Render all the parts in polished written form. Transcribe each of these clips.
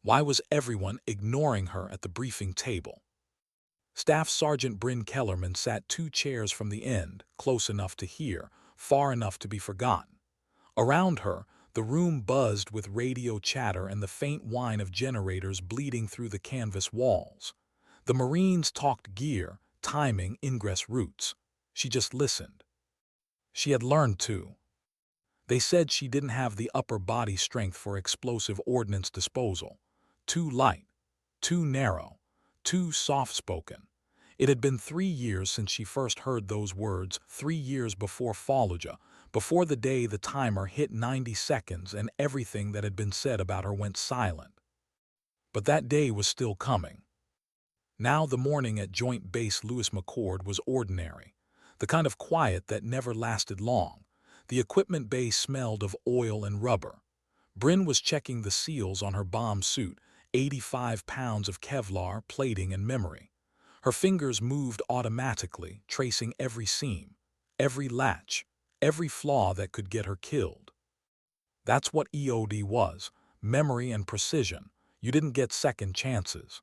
Why was everyone ignoring her at the briefing table? Staff Sergeant Brin Kellerman sat 2 chairs from the end, close enough to hear, far enough to be forgotten. Around her, the room buzzed with radio chatter and the faint whine of generators bleeding through the canvas walls. The Marines talked gear, timing, ingress routes. She just listened. She had learned too. They said she didn't have the upper body strength for explosive ordnance disposal. Too light, too narrow, too soft-spoken. It had been 3 years since she first heard those words, 3 years before Fallujah, before the day the timer hit 90 seconds and everything that had been said about her went silent. But that day was still coming. Now the morning at Joint Base Lewis McChord was ordinary, the kind of quiet that never lasted long. The equipment bay smelled of oil and rubber. Brin was checking the seals on her bomb suit, 85 pounds of Kevlar, plating, and memory. Her fingers moved automatically, tracing every seam, every latch, every flaw that could get her killed. That's what EOD was, memory and precision. You didn't get second chances.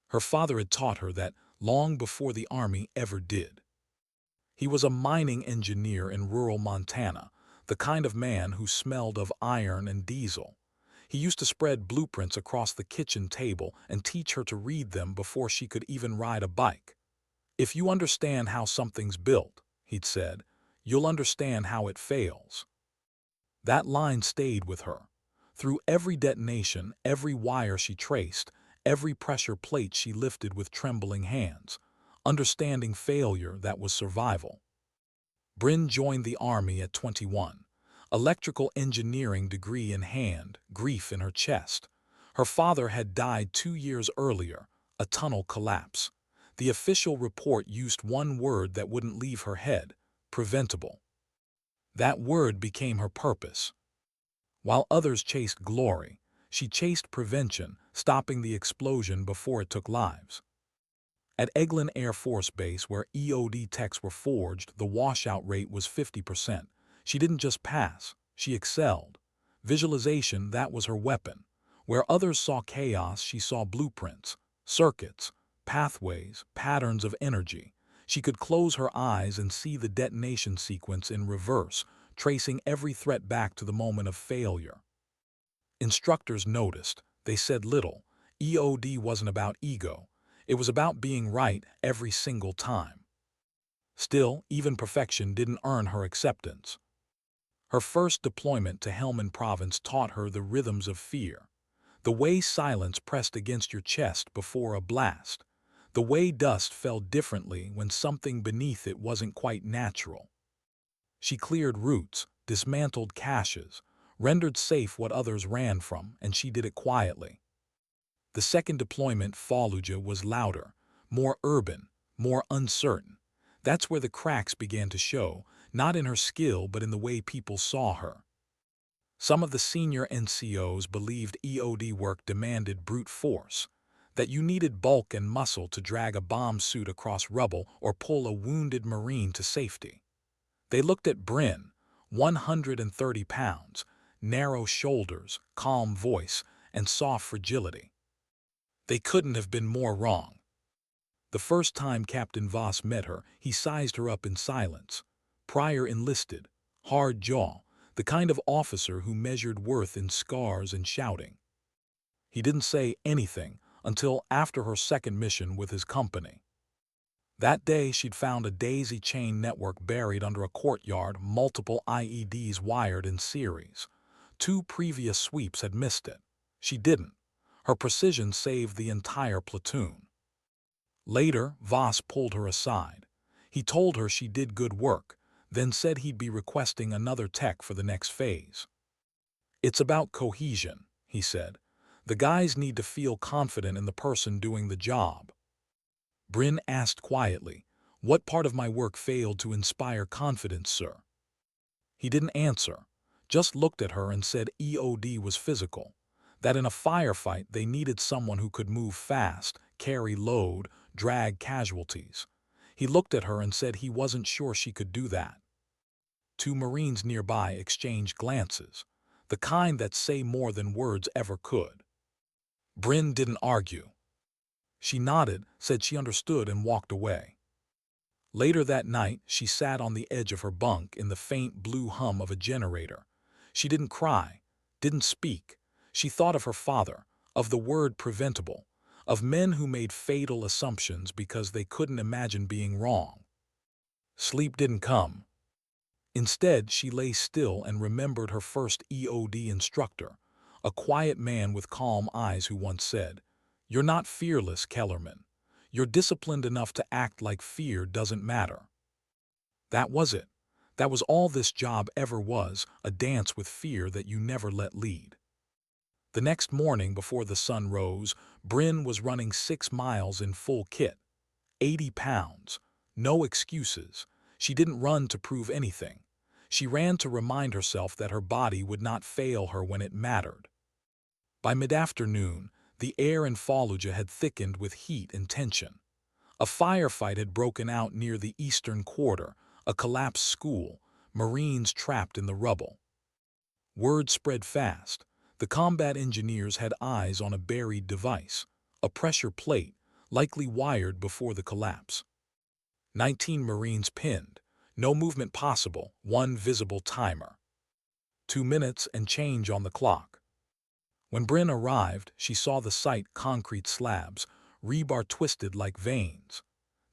Her father had taught her that long before the Army ever did. He was a mining engineer in rural Montana, the kind of man who smelled of iron and diesel. He used to spread blueprints across the kitchen table and teach her to read them before she could even ride a bike. If you understand how something's built, he'd said, you'll understand how it fails. That line stayed with her. Through every detonation, every wire she traced, every pressure plate she lifted with trembling hands, understanding failure that was survival. Brin joined the Army at 21. Electrical engineering degree in hand, grief in her chest. Her father had died 2 years earlier, a tunnel collapse. The official report used one word that wouldn't leave her head, preventable. That word became her purpose. While others chased glory, she chased prevention, stopping the explosion before it took lives. At Eglin Air Force Base, where EOD techs were forged, the washout rate was 50%. She didn't just pass, she excelled. Visualization, that was her weapon. Where others saw chaos, she saw blueprints, circuits, pathways, patterns of energy. She could close her eyes and see the detonation sequence in reverse, tracing every threat back to the moment of failure. Instructors noticed. They said little. EOD wasn't about ego. It was about being right every single time. Still, even perfection didn't earn her acceptance. Her first deployment to Helmand Province taught her the rhythms of fear. The way silence pressed against your chest before a blast. The way dust fell differently when something beneath it wasn't quite natural. She cleared routes, dismantled caches, rendered safe what others ran from, and she did it quietly. The second deployment, Fallujah, was louder, more urban, more uncertain. That's where the cracks began to show, not in her skill but in the way people saw her. Some of the senior NCOs believed EOD work demanded brute force, that you needed bulk and muscle to drag a bomb suit across rubble or pull a wounded Marine to safety. They looked at Brin, 130 pounds, narrow shoulders, calm voice, and soft fragility. They couldn't have been more wrong. The first time Captain Voss met her, he sized her up in silence. Prior enlisted, hard jaw, the kind of officer who measured worth in scars and shouting. He didn't say anything until after her second mission with his company. That day she'd found a daisy chain network buried under a courtyard, multiple IEDs wired in series. 2 previous sweeps had missed it. She didn't. Her precision saved the entire platoon. Later, Voss pulled her aside. He told her she did good work, then said he'd be requesting another tech for the next phase. It's about cohesion, he said. The guys need to feel confident in the person doing the job. Brin asked quietly, "What part of my work failed to inspire confidence, sir?" He didn't answer, just looked at her and said EOD was physical, that in a firefight they needed someone who could move fast, carry load, drag casualties. He looked at her and said he wasn't sure she could do that. 2 Marines nearby exchanged glances, the kind that say more than words ever could. Brin didn't argue. She nodded, said she understood, and walked away. Later that night, she sat on the edge of her bunk in the faint blue hum of a generator. She didn't cry, didn't speak. She thought of her father, of the word preventable, of men who made fatal assumptions because they couldn't imagine being wrong. Sleep didn't come. Instead, she lay still and remembered her first EOD instructor, a quiet man with calm eyes who once said, "You're not fearless, Kellerman. You're disciplined enough to act like fear doesn't matter." That was it. That was all this job ever was, a dance with fear that you never let lead. The next morning before the sun rose, Brin was running 6 miles in full kit. 80 pounds. No excuses. She didn't run to prove anything. She ran to remind herself that her body would not fail her when it mattered. By mid-afternoon, the air in Fallujah had thickened with heat and tension. A firefight had broken out near the eastern quarter, a collapsed school, Marines trapped in the rubble. Word spread fast. The combat engineers had eyes on a buried device, a pressure plate, likely wired before the collapse. 19 Marines pinned. No movement possible, one visible timer. 2 minutes and change on the clock. When Brin arrived, she saw the site: concrete slabs, rebar twisted like veins.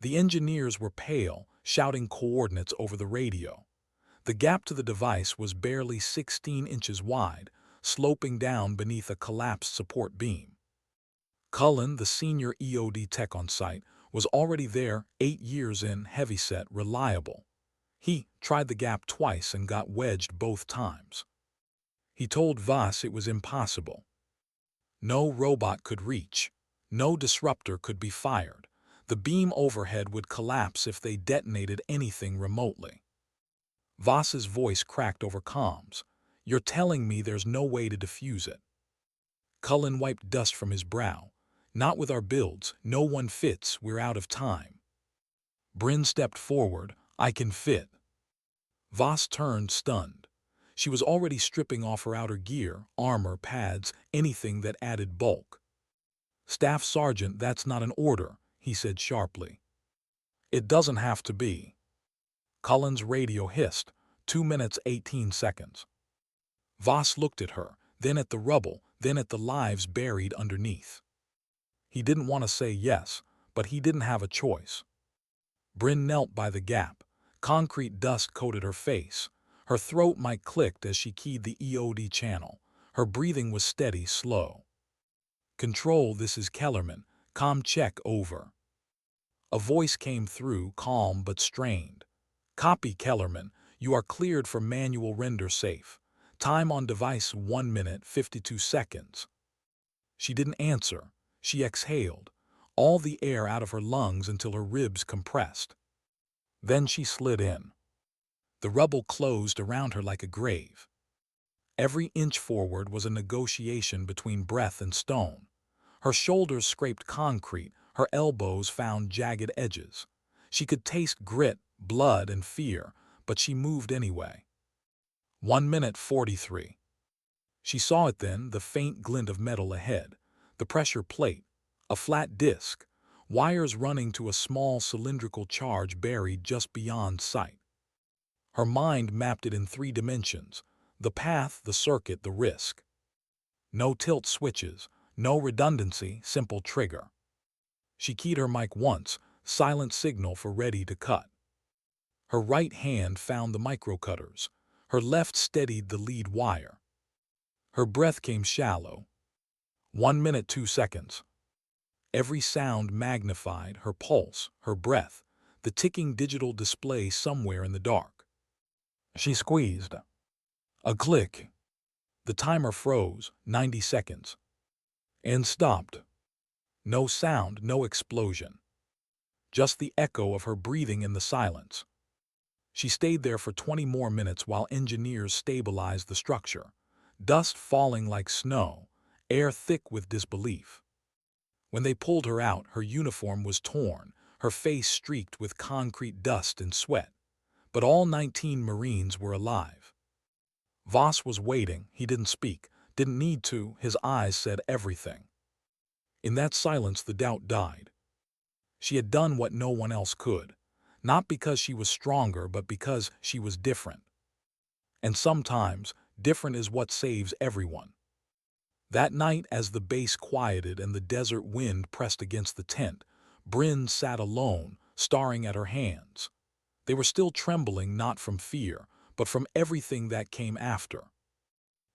The engineers were pale, shouting coordinates over the radio. The gap to the device was barely 16 inches wide, sloping down beneath a collapsed support beam. Cullen, the senior EOD tech on site, was already there, 8 years in, heavyset, reliable. He tried the gap twice and got wedged both times. He told Voss it was impossible. No robot could reach. No disruptor could be fired. The beam overhead would collapse if they detonated anything remotely. Voss's voice cracked over comms. "You're telling me there's no way to defuse it?" Cullen wiped dust from his brow. "Not with our builds. No one fits. We're out of time." Brin stepped forward. "I can fit." Voss turned, stunned. She was already stripping off her outer gear, armor, pads, anything that added bulk. "Staff Sergeant, that's not an order," he said sharply. "It doesn't have to be." Cullen's radio hissed. 2 minutes 18 seconds. Voss looked at her, then at the rubble, then at the lives buried underneath. He didn't want to say yes, but he didn't have a choice. Brin knelt by the gap. Concrete dust coated her face. Her throat mic clicked as she keyed the EOD channel. Her breathing was steady, slow. "Control, this is Kellerman. Comm check over." A voice came through, calm but strained. "Copy, Kellerman. You are cleared for manual render safe. Time on device 1 minute 52 seconds. She didn't answer. She exhaled, all the air out of her lungs until her ribs compressed. Then she slid in. The rubble closed around her like a grave. Every inch forward was a negotiation between breath and stone. Her shoulders scraped concrete, her elbows found jagged edges. She could taste grit, blood, and fear, but she moved anyway. 1 minute 43. She saw it then, the faint glint of metal ahead, the pressure plate, a flat disc, wires running to a small cylindrical charge buried just beyond sight. Her mind mapped it in 3 dimensions: the path, the circuit, the risk. No tilt switches, no redundancy, simple trigger. She keyed her mic once, silent signal for ready to cut. Her right hand found the microcutters. Her left steadied the lead wire. Her breath came shallow. 1 minute 2 seconds. Every sound magnified, her pulse, her breath, the ticking digital display somewhere in the dark. She squeezed. A click. The timer froze, 90 seconds. And stopped. No sound, no explosion. Just the echo of her breathing in the silence. She stayed there for 20 more minutes while engineers stabilized the structure. Dust falling like snow, air thick with disbelief. When they pulled her out, her uniform was torn, her face streaked with concrete dust and sweat. But all 19 Marines were alive. Voss was waiting. He didn't speak, didn't need to. His eyes said everything. In that silence, the doubt died. She had done what no one else could, not because she was stronger, but because she was different. And sometimes, different is what saves everyone. That night, as the bass quieted and the desert wind pressed against the tent, Brin sat alone, staring at her hands. They were still trembling, not from fear, but from everything that came after.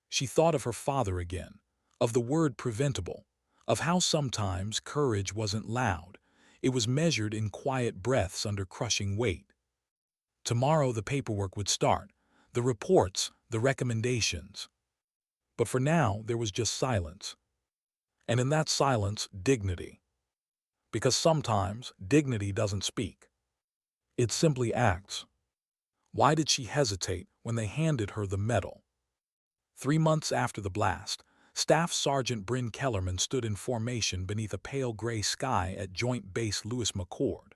She thought of her father again, of the word preventable, of how sometimes courage wasn't loud. It was measured in quiet breaths under crushing weight. Tomorrow the paperwork would start, the reports, the recommendations. But for now, there was just silence. And in that silence, dignity. Because sometimes, dignity doesn't speak. It simply acts. Why did she hesitate when they handed her the medal? 3 months after the blast, Staff Sergeant Brin Kellerman stood in formation beneath a pale gray sky at Joint Base Lewis McChord.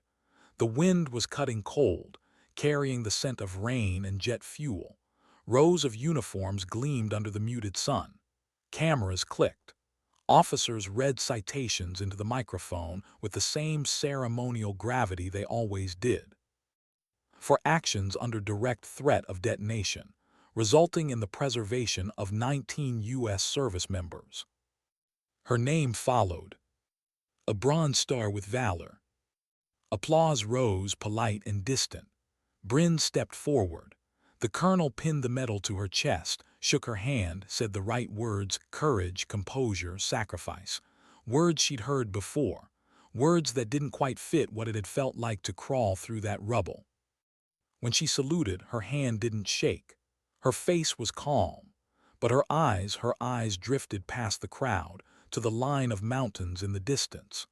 The wind was cutting cold, carrying the scent of rain and jet fuel. Rows of uniforms gleamed under the muted sun. Cameras clicked. Officers read citations into the microphone with the same ceremonial gravity they always did. For actions under direct threat of detonation, resulting in the preservation of 19 U.S. service members. Her name followed. A Bronze Star with valor. Applause rose, polite and distant. Brin stepped forward. The colonel pinned the medal to her chest, shook her hand, said the right words: courage, composure, sacrifice. Words she'd heard before. Words that didn't quite fit what it had felt like to crawl through that rubble. When she saluted, her hand didn't shake. Her face was calm. But her eyes drifted past the crowd to the line of mountains in the distance.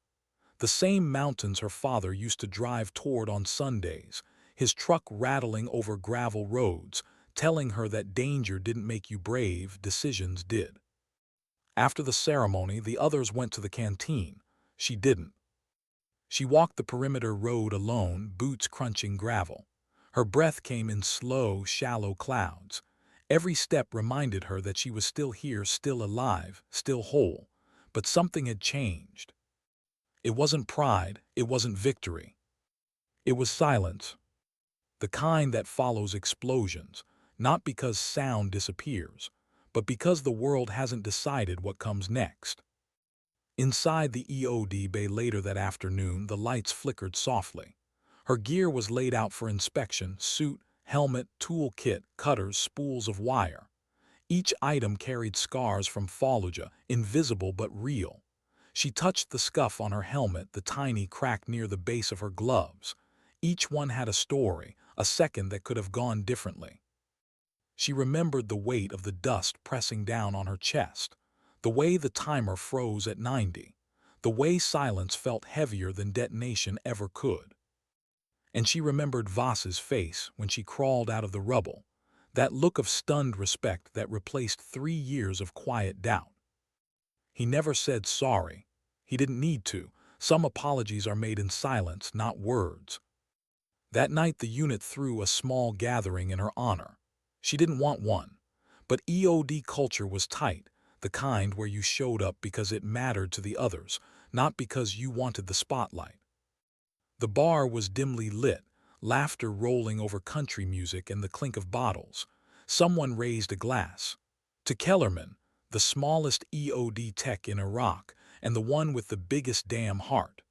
The same mountains her father used to drive toward on Sundays, his truck rattling over gravel roads, telling her that danger didn't make you brave, decisions did. After the ceremony, the others went to the canteen. She didn't. She walked the perimeter road alone, boots crunching gravel. Her breath came in slow, shallow clouds. Every step reminded her that she was still here, still alive, still whole. But something had changed. It wasn't pride, it wasn't victory. It was silence. The kind that follows explosions, not because sound disappears, but because the world hasn't decided what comes next. Inside the EOD bay later that afternoon, the lights flickered softly. Her gear was laid out for inspection: suit, helmet, tool kit, cutters, spools of wire. Each item carried scars from Fallujah, invisible but real. She touched the scuff on her helmet, the tiny crack near the base of her gloves. Each one had a story, a second that could have gone differently. She remembered the weight of the dust pressing down on her chest, the way the timer froze at 90, the way silence felt heavier than detonation ever could. And she remembered Voss's face when she crawled out of the rubble, that look of stunned respect that replaced 3 years of quiet doubt. He never said sorry. He didn't need to. Some apologies are made in silence, not words. That night the unit threw a small gathering in her honor. She didn't want one. But EOD culture was tight, the kind where you showed up because it mattered to the others, not because you wanted the spotlight. The bar was dimly lit, laughter rolling over country music and the clink of bottles. Someone raised a glass. To Kellerman, the smallest EOD tech in Iraq, and the one with the biggest damn heart.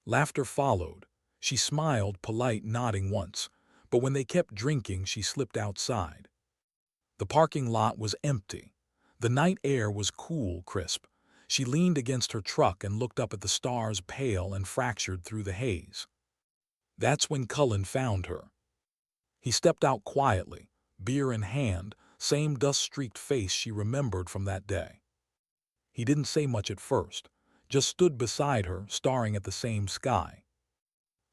Laughter followed. She smiled, polite, nodding once, but when they kept drinking, she slipped outside. The parking lot was empty. The night air was cool, crisp. She leaned against her truck and looked up at the stars, pale and fractured through the haze. That's when Cullen found her. He stepped out quietly, beer in hand, same dust-streaked face she remembered from that day. He didn't say much at first, just stood beside her, staring at the same sky.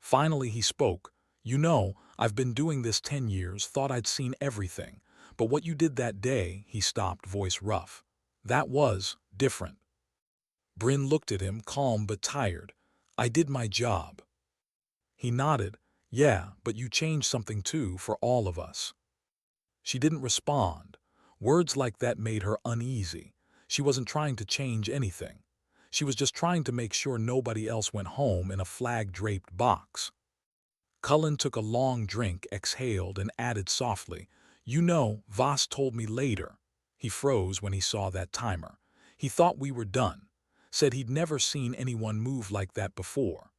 Finally he spoke. "You know, I've been doing this 10 years, thought I'd seen everything. But what you did that day," he stopped, voice rough. "That was different." Brin looked at him, calm but tired. "I did my job." He nodded. "Yeah, but you changed something too, for all of us." She didn't respond. Words like that made her uneasy. She wasn't trying to change anything. She was just trying to make sure nobody else went home in a flag-draped box. Cullen took a long drink, exhaled, and added softly, "You know, Voss told me later." He froze when he saw that timer. He thought we were done. Said he'd never seen anyone move like that before.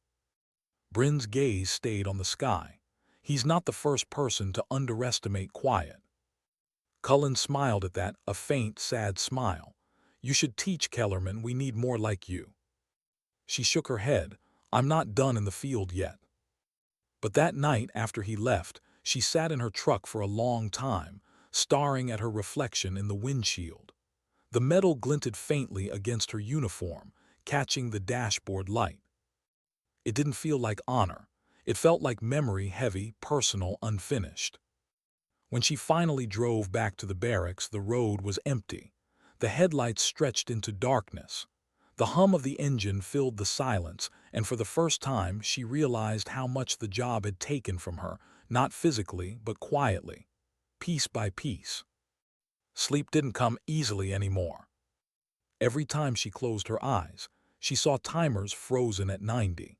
Brin's gaze stayed on the sky. He's not the first person to underestimate quiet. Cullen smiled at that, a faint, sad smile. "You should teach Kellerman, we need more like you." She shook her head. "I'm not done in the field yet." But that night after he left, she sat in her truck for a long time, staring at her reflection in the windshield. The metal glinted faintly against her uniform, catching the dashboard light. It didn't feel like honor. It felt like memory, heavy, personal, unfinished. When she finally drove back to the barracks, the road was empty. The headlights stretched into darkness. The hum of the engine filled the silence, and for the first time she realized how much the job had taken from her, not physically, but quietly, piece by piece. Sleep didn't come easily anymore. Every time she closed her eyes, she saw timers frozen at 90.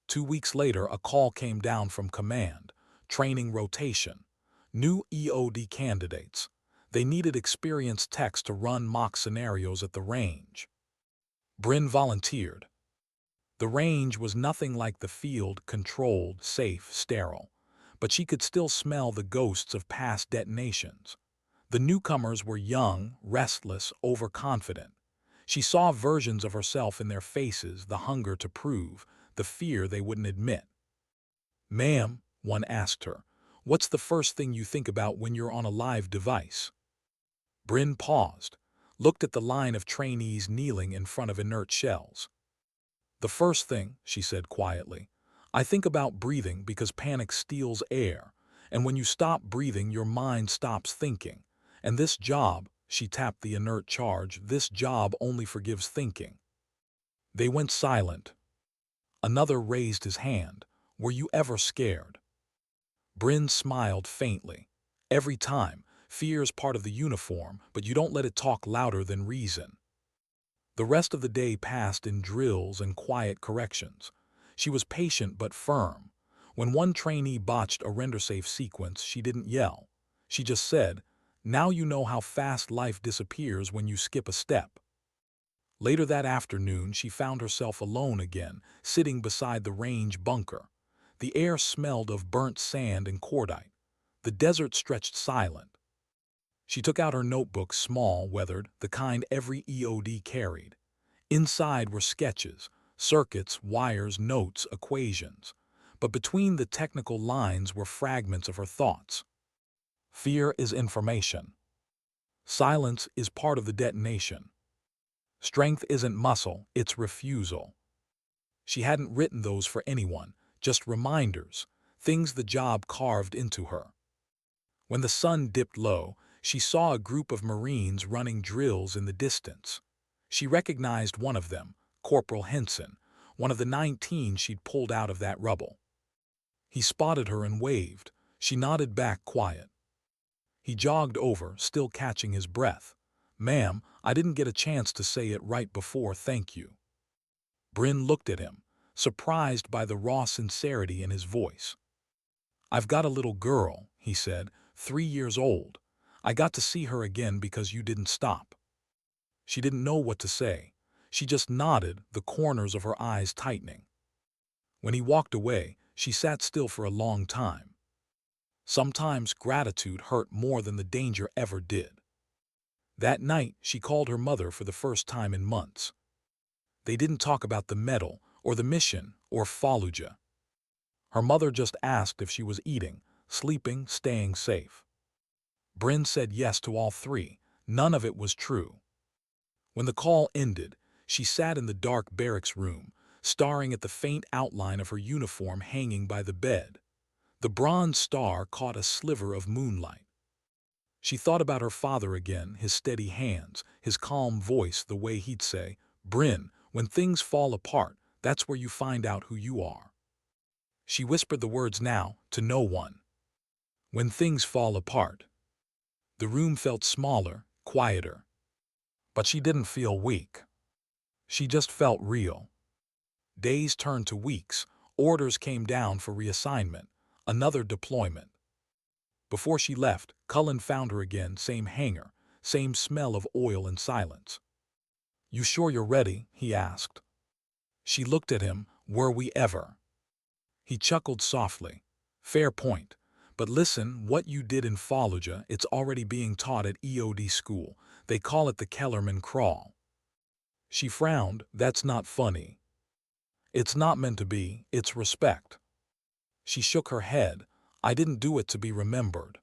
2 weeks later, a call came down from command. Training rotation. New EOD candidates. They needed experienced techs to run mock scenarios at the range. Brin volunteered. The range was nothing like the field, controlled, safe, sterile. But she could still smell the ghosts of past detonations. The newcomers were young, restless, overconfident. She saw versions of herself in their faces, the hunger to prove, the fear they wouldn't admit. "Ma'am," one asked her, "what's the first thing you think about when you're on a live device?" Brin paused, looked at the line of trainees kneeling in front of inert shells. "The first thing," she said quietly, "I think about breathing because panic steals air, and when you stop breathing your mind stops thinking. And this job," she tapped the inert charge, "this job only forgives thinking." They went silent. Another raised his hand. "Were you ever scared?" Brin smiled faintly. "Every time. Fear's part of the uniform, but you don't let it talk louder than reason." The rest of the day passed in drills and quiet corrections. She was patient but firm. When one trainee botched a render-safe sequence, she didn't yell. She just said, "Now you know how fast life disappears when you skip a step." Later that afternoon, she found herself alone again, sitting beside the range bunker. The air smelled of burnt sand and cordite. The desert stretched silent. She took out her notebook, small, weathered, the kind every EOD carried. Inside were sketches, circuits, wires, notes, equations. But between the technical lines were fragments of her thoughts. Fear is information. Silence is part of the detonation. Strength isn't muscle, it's refusal. She hadn't written those for anyone, just reminders, things the job carved into her. When the sun dipped low, she saw a group of Marines running drills in the distance. She recognized one of them, Corporal Henson, one of the 19 she'd pulled out of that rubble. He spotted her and waved. She nodded back, quiet. He jogged over, still catching his breath. "Ma'am, I didn't get a chance to say it right before, thank you." Brin looked at him, surprised by the raw sincerity in his voice. "I've got a little girl," he said, 3 years old. "I got to see her again because you didn't stop." She didn't know what to say. She just nodded, the corners of her eyes tightening. When he walked away, she sat still for a long time. Sometimes gratitude hurt more than the danger ever did. That night, she called her mother for the first time in months. They didn't talk about the medal, or the mission, or Fallujah. Her mother just asked if she was eating, sleeping, staying safe. Brin said yes to all three. None of it was true. When the call ended, she sat in the dark barracks room, staring at the faint outline of her uniform hanging by the bed. The bronze star caught a sliver of moonlight. She thought about her father again, his steady hands, his calm voice, the way he'd say, "Brin, when things fall apart, that's where you find out who you are." She whispered the words now, to no one. When things fall apart. The room felt smaller, quieter. But she didn't feel weak. She just felt real. Days turned to weeks. Orders came down for reassignment. Another deployment. Before she left, Cullen found her again, same hangar, same smell of oil and silence. "You sure you're ready?" he asked. She looked at him. "Were we ever?" He chuckled softly. "Fair point. But listen, what you did in Fallujah, it's already being taught at EOD school. They call it the Kellerman Crawl." She frowned. "That's not funny." "It's not meant to be. It's respect." She shook her head. "I didn't do it to be remembered."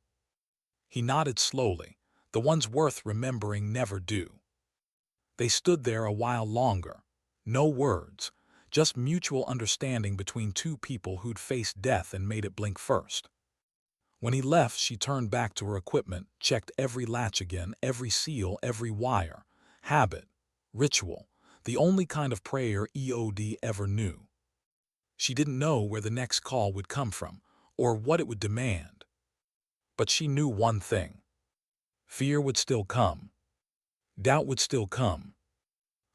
He nodded slowly. "The ones worth remembering never do." They stood there a while longer. No words, just mutual understanding between two people who'd faced death and made it blink first. When he left, she turned back to her equipment, checked every latch again, every seal, every wire. Habit, ritual, the only kind of prayer EOD ever knew. She didn't know where the next call would come from, or what it would demand. But she knew one thing. Fear would still come. Doubt would still come.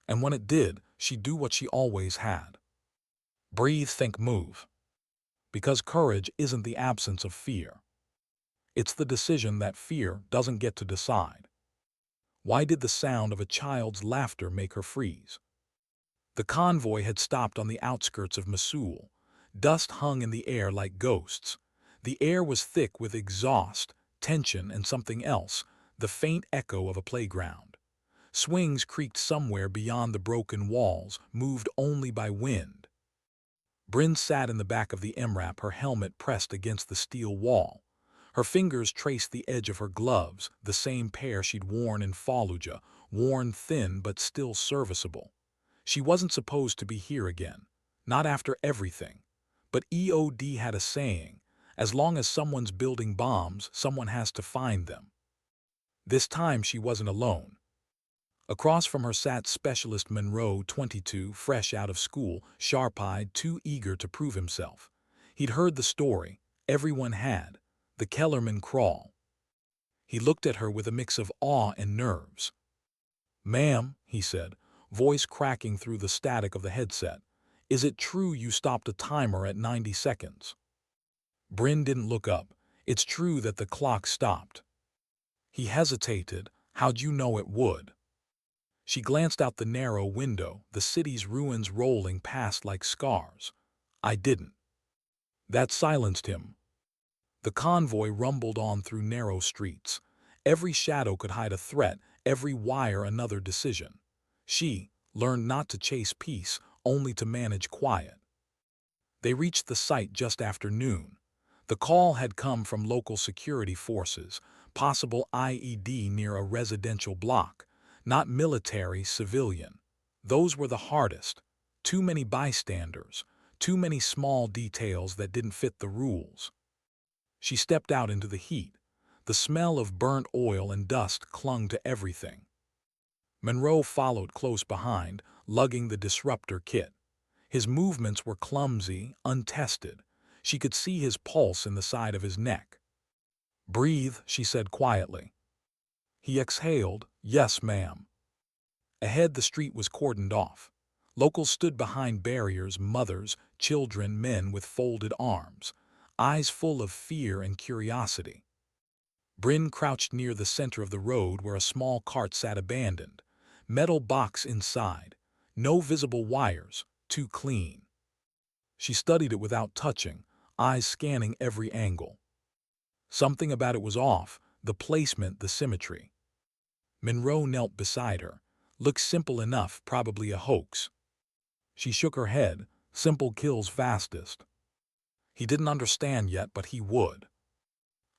And when it did, she'd do what she always had. Breathe, think, move. Because courage isn't the absence of fear. It's the decision that fear doesn't get to decide. Why did the sound of a child's laughter make her freeze? The convoy had stopped on the outskirts of Mosul. Dust hung in the air like ghosts. The air was thick with exhaust, tension, and something else, the faint echo of a playground. Swings creaked somewhere beyond the broken walls, moved only by wind. Brin sat in the back of the MRAP, her helmet pressed against the steel wall. Her fingers traced the edge of her gloves, the same pair she'd worn in Fallujah, worn thin but still serviceable. She wasn't supposed to be here again, not after everything. But EOD had a saying, as long as someone's building bombs, someone has to find them. This time she wasn't alone. Across from her sat Specialist Monroe, 22, fresh out of school, sharp-eyed, too eager to prove himself. He'd heard the story. Everyone had. The Kellerman Crawl. He looked at her with a mix of awe and nerves. "Ma'am," he said, voice cracking through the static of the headset, "is it true you stopped a timer at 90 seconds?" Brin didn't look up. "It's true that the clock stopped." He hesitated. "How'd you know it would?" She glanced out the narrow window, the city's ruins rolling past like scars. "I didn't." That silenced him. The convoy rumbled on through narrow streets. Every shadow could hide a threat, every wire another decision. She learned not to chase peace, only to manage quiet. They reached the site just after noon. The call had come from local security forces, possible IED near a residential block. Not military, civilian. Those were the hardest. Too many bystanders, too many small details that didn't fit the rules. She stepped out into the heat. The smell of burnt oil and dust clung to everything. Monroe followed close behind, lugging the disruptor kit. His movements were clumsy, untested. She could see his pulse in the side of his neck. "Breathe," she said quietly. He exhaled. "Yes, ma'am." Ahead, the street was cordoned off. Locals stood behind barriers, mothers, children, men with folded arms, eyes full of fear and curiosity. Brin crouched near the center of the road where a small cart sat abandoned. Metal box inside. No visible wires. Too clean. She studied it without touching, eyes scanning every angle. Something about it was off, the placement, the symmetry. Monroe knelt beside her. Looked simple enough, probably a hoax. She shook her head. Simple kills fastest. He didn't understand yet, but he would.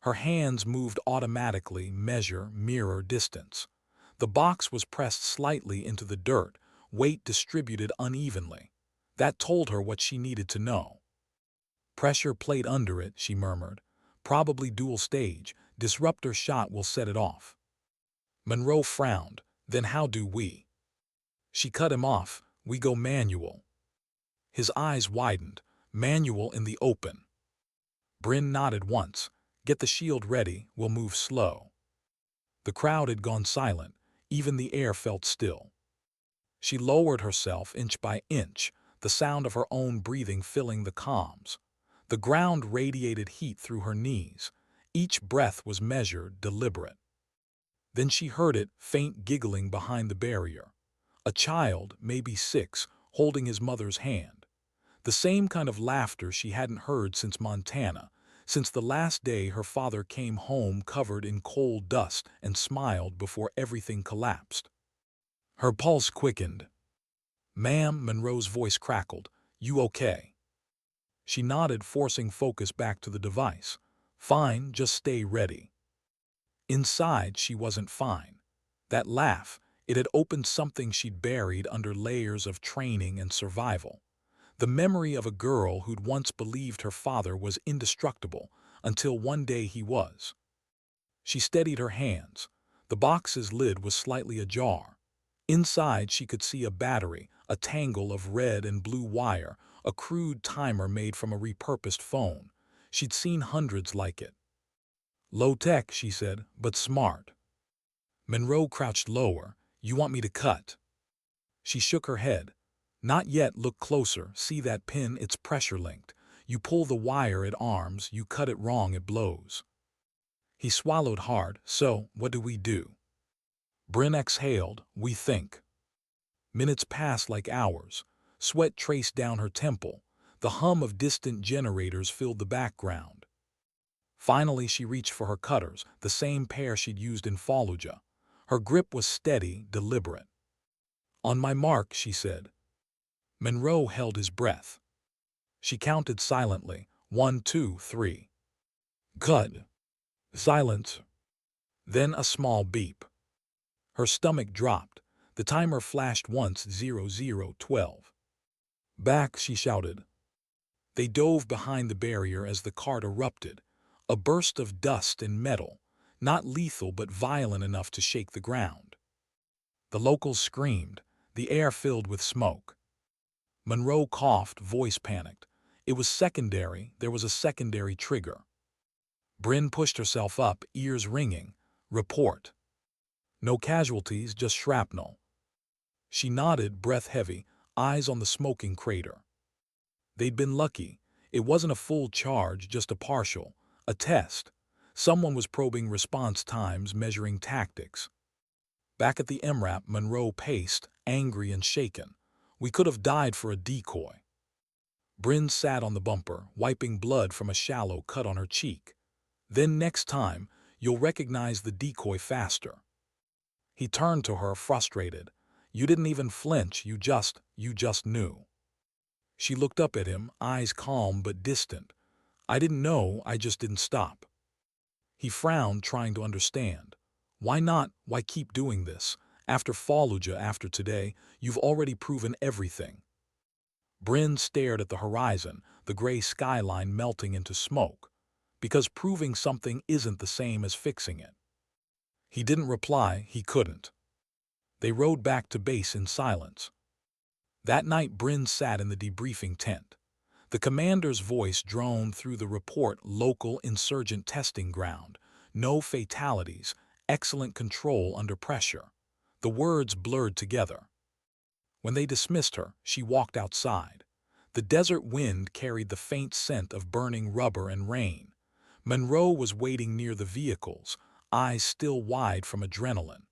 Her hands moved automatically, measure, mirror, distance. The box was pressed slightly into the dirt, weight distributed unevenly. That told her what she needed to know. "Pressure plate under it," she murmured. "Probably dual stage. Disruptor shot will set it off." Monroe frowned. "Then how do we?" She cut him off. "We go manual." His eyes widened. "Manual in the open." Brin nodded once. "Get the shield ready, we'll move slow." The crowd had gone silent. Even the air felt still. She lowered herself inch by inch, the sound of her own breathing filling the comms. The ground radiated heat through her knees. Each breath was measured, deliberate. Then she heard it, faint giggling behind the barrier. A child, maybe 6, holding his mother's hand. The same kind of laughter she hadn't heard since Montana, since the last day her father came home covered in coal dust and smiled before everything collapsed. Her pulse quickened. "Ma'am," Monroe's voice crackled. "You okay?" She nodded, forcing focus back to the device. "Fine, just stay ready." Inside, she wasn't fine. That laugh, it had opened something she'd buried under layers of training and survival. The memory of a girl who'd once believed her father was indestructible, until one day he was. She steadied her hands. The box's lid was slightly ajar. Inside, she could see a battery, a tangle of red and blue wire, a crude timer made from a repurposed phone. She'd seen hundreds like it. "Low tech," she said, "but smart." Monroe crouched lower. "You want me to cut?" She shook her head. "Not yet, look closer, see that pin, it's pressure linked. You pull the wire at arms, you cut it wrong, it blows." He swallowed hard. "So, what do we do?" Brin exhaled. "We think." Minutes passed like hours. Sweat traced down her temple. The hum of distant generators filled the background. Finally, she reached for her cutters, the same pair she'd used in Fallujah. Her grip was steady, deliberate. "On my mark," she said. Monroe held his breath. She counted silently. 1, 2, 3. Cut. Silence. Then a small beep. Her stomach dropped. The timer flashed once, 0012. "Back," she shouted. They dove behind the barrier as the cart erupted. A burst of dust and metal, not lethal but violent enough to shake the ground. The locals screamed. The air filled with smoke. Monroe coughed, voice panicked. It was secondary, there was a secondary trigger. Brin pushed herself up, ears ringing. "Report." "No casualties, just shrapnel." She nodded, breath heavy, eyes on the smoking crater. They'd been lucky. It wasn't a full charge, just a partial. A test. Someone was probing response times, measuring tactics. Back at the MRAP, Monroe paced, angry and shaken. "We could have died for a decoy." Brin sat on the bumper, wiping blood from a shallow cut on her cheek. "Then next time, you'll recognize the decoy faster." He turned to her, frustrated. "You didn't even flinch, you just knew." She looked up at him, eyes calm but distant. "I didn't know, I just didn't stop." He frowned, trying to understand. "Why not? Why keep doing this? After Fallujah, after today, you've already proven everything." Brin stared at the horizon, the gray skyline melting into smoke. "Because proving something isn't the same as fixing it." He didn't reply, he couldn't. They rode back to base in silence. That night, Brin sat in the debriefing tent. The commander's voice droned through the report: local insurgent testing ground. No fatalities, excellent control under pressure. The words blurred together. When they dismissed her, she walked outside. The desert wind carried the faint scent of burning rubber and rain. Monroe was waiting near the vehicles, eyes still wide from adrenaline.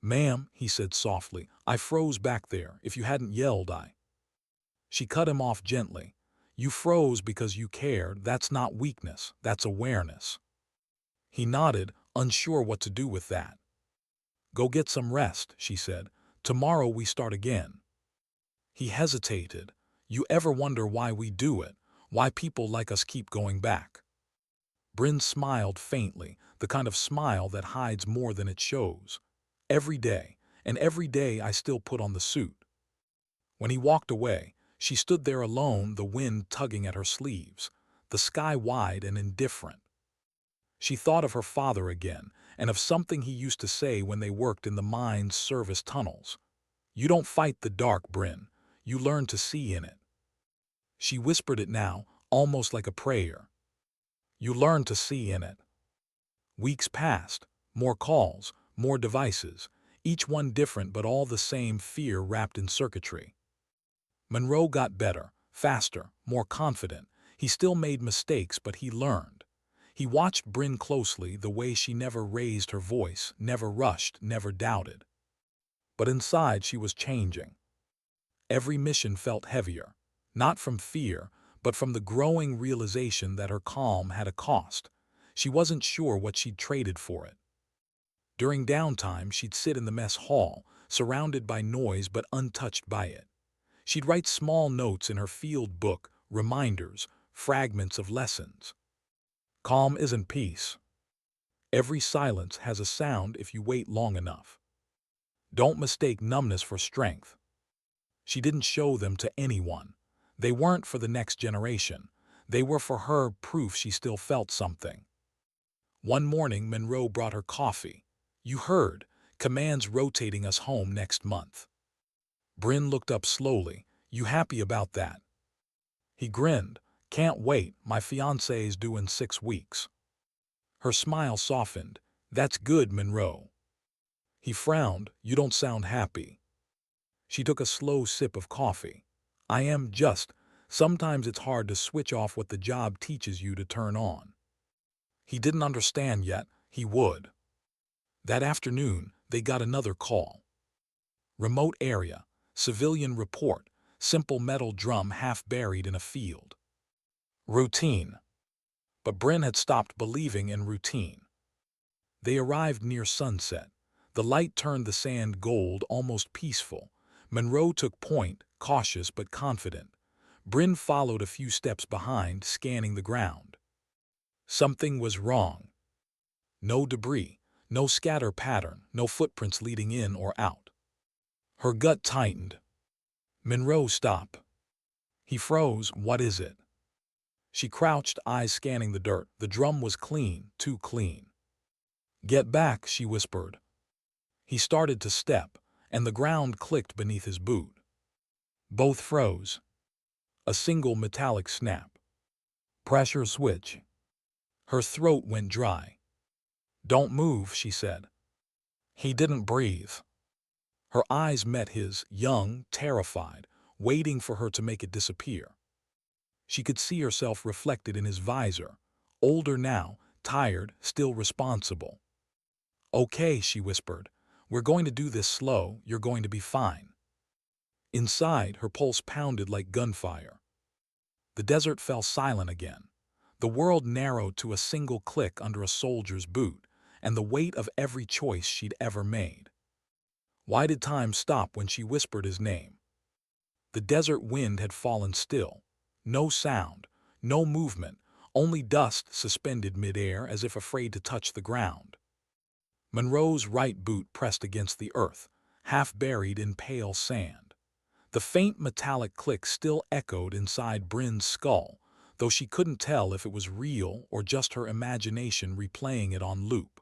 "Ma'am," he said softly, "I froze back there. If you hadn't yelled, I—" She cut him off gently. "You froze because you cared. That's not weakness, that's awareness." He nodded, unsure what to do with that. "Go get some rest," she said. "Tomorrow we start again." He hesitated. "You ever wonder why we do it? Why people like us keep going back?" Brin smiled faintly, the kind of smile that hides more than it shows. "Every day, and every day I still put on the suit." When he walked away, she stood there alone, the wind tugging at her sleeves, the sky wide and indifferent. She thought of her father again, and of something he used to say when they worked in the mine's service tunnels. "You don't fight the dark, Brin. You learn to see in it." She whispered it now, almost like a prayer. "You learn to see in it." Weeks passed. More calls, more devices. each one different but all the same fear wrapped in circuitry. Monroe got better, faster, more confident. He still made mistakes, but he learned. He watched Brin closely, the way she never raised her voice, never rushed, never doubted. But inside she was changing. Every mission felt heavier, not from fear, but from the growing realization that her calm had a cost. She wasn't sure what she'd traded for it. During downtime, she'd sit in the mess hall, surrounded by noise but untouched by it. She'd write small notes in her field book, reminders, fragments of lessons. Calm isn't peace. Every silence has a sound if you wait long enough. Don't mistake numbness for strength. She didn't show them to anyone. They weren't for the next generation. They were for her, proof she still felt something. One morning, Monroe brought her coffee. "You heard, commands rotating us home next month." Brin looked up slowly. "You happy about that?" He grinned. "Can't wait, my fiancé's due in 6 weeks." Her smile softened. "That's good, Monroe." He frowned. "You don't sound happy." She took a slow sip of coffee. "I am just. Sometimes it's hard to switch off what the job teaches you to turn on." He didn't understand yet. He would. That afternoon, they got another call. Remote area, civilian report, simple metal drum half buried in a field. Routine. But Brin had stopped believing in routine. They arrived near sunset. The light turned the sand gold, almost peaceful. Monroe took point, cautious but confident. Brin followed a few steps behind, scanning the ground. Something was wrong. No debris, no scatter pattern, no footprints leading in or out. Her gut tightened. "Monroe, stop." He froze. "What is it?" She crouched, eyes scanning the dirt. The drum was clean, too clean. "Get back," she whispered. He started to step, and the ground clicked beneath his boot. Both froze. A single metallic snap. Pressure switch. Her throat went dry. "Don't move," she said. He didn't breathe. Her eyes met his, young, terrified, waiting for her to make it disappear. She could see herself reflected in his visor, older now, tired, still responsible. "Okay," she whispered. "We're going to do this slow. You're going to be fine." Inside, her pulse pounded like gunfire. The desert fell silent again. The world narrowed to a single click under a soldier's boot, and the weight of every choice she'd ever made. Why did time stop when she whispered his name? The desert wind had fallen still. No sound, no movement, only dust suspended midair as if afraid to touch the ground. Monroe's right boot pressed against the earth, half buried in pale sand. The faint metallic click still echoed inside Brin's skull, though she couldn't tell if it was real or just her imagination replaying it on loop.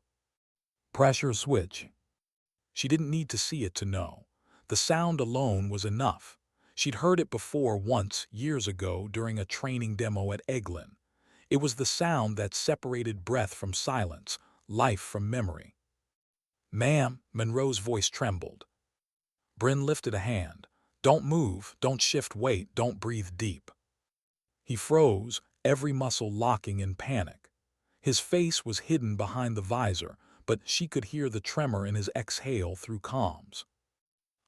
Pressure switch. She didn't need to see it to know. The sound alone was enough. She'd heard it before once, years ago, during a training demo at Eglin. It was the sound that separated breath from silence, life from memory. "Ma'am," Monroe's voice trembled. Brin lifted a hand. "Don't move, don't shift weight, don't breathe deep." He froze, every muscle locking in panic. His face was hidden behind the visor, but she could hear the tremor in his exhale through comms.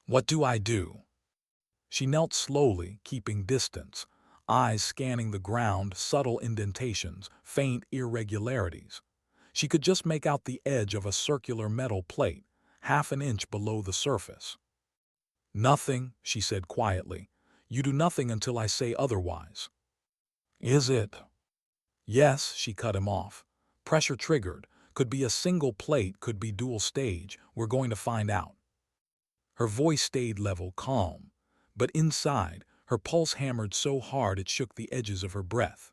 "What do I do?" She knelt slowly, keeping distance, eyes scanning the ground, subtle indentations, faint irregularities. She could just make out the edge of a circular metal plate, half an inch below the surface. "Nothing," she said quietly. "You do nothing until I say otherwise." "Is it?" "Yes," she cut him off. "Pressure triggered. Could be a single plate, could be dual stage. We're going to find out." Her voice stayed level, calm. But inside, her pulse hammered so hard it shook the edges of her breath.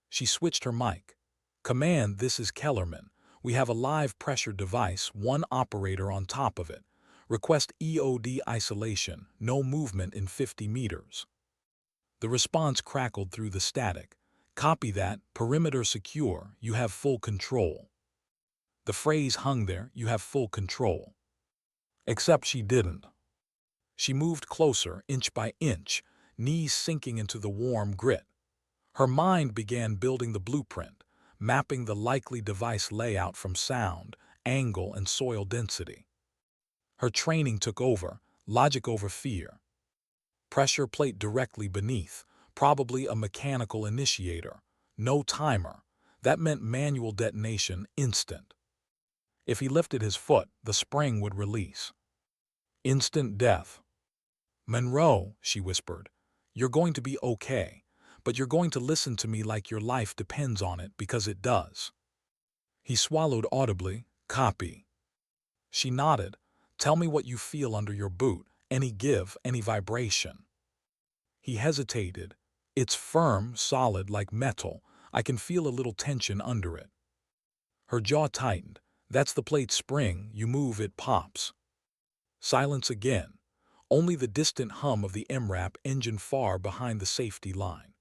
She switched her mic. "Command, this is Kellerman. We have a live pressure device, one operator on top of it. Request EOD isolation, no movement in 50 meters. The response crackled through the static. "Copy that, perimeter secure, you have full control." The phrase hung there, "you have full control." Except she didn't. She moved closer, inch by inch, knees sinking into the warm grit. Her mind began building the blueprint, mapping the likely device layout from sound, angle, and soil density. Her training took over, logic over fear. Pressure plate directly beneath, probably a mechanical initiator. No timer. That meant manual detonation instant. If he lifted his foot, the spring would release. Instant death. "Monroe," she whispered, "you're going to be okay, but you're going to listen to me like your life depends on it, because it does." He swallowed audibly. "Copy." She nodded. "Tell me what you feel under your boot, any give, any vibration." He hesitated. "It's firm, solid, like metal. I can feel a little tension under it." Her jaw tightened. "That's the plate spring. You move, it pops." Silence again. Only the distant hum of the MRAP engine far behind the safety line.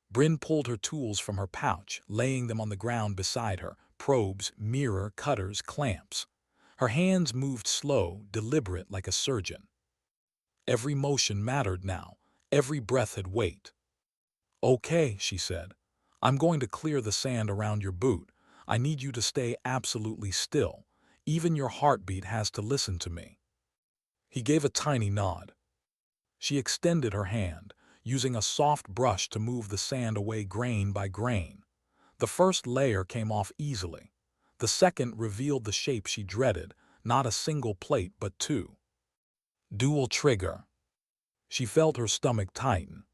Brin pulled her tools from her pouch, laying them on the ground beside her. Probes, mirror, cutters, clamps. Her hands moved slow, deliberate, like a surgeon. Every motion mattered now. Every breath had weight. "Okay," she said. "I'm going to clear the sand around your boot. I need you to stay absolutely still. Even your heartbeat has to listen to me." He gave a tiny nod. She extended her hand, using a soft brush to move the sand away grain by grain. The first layer came off easily. The second revealed the shape she dreaded, not a single plate but two. Dual trigger. She felt her stomach tighten.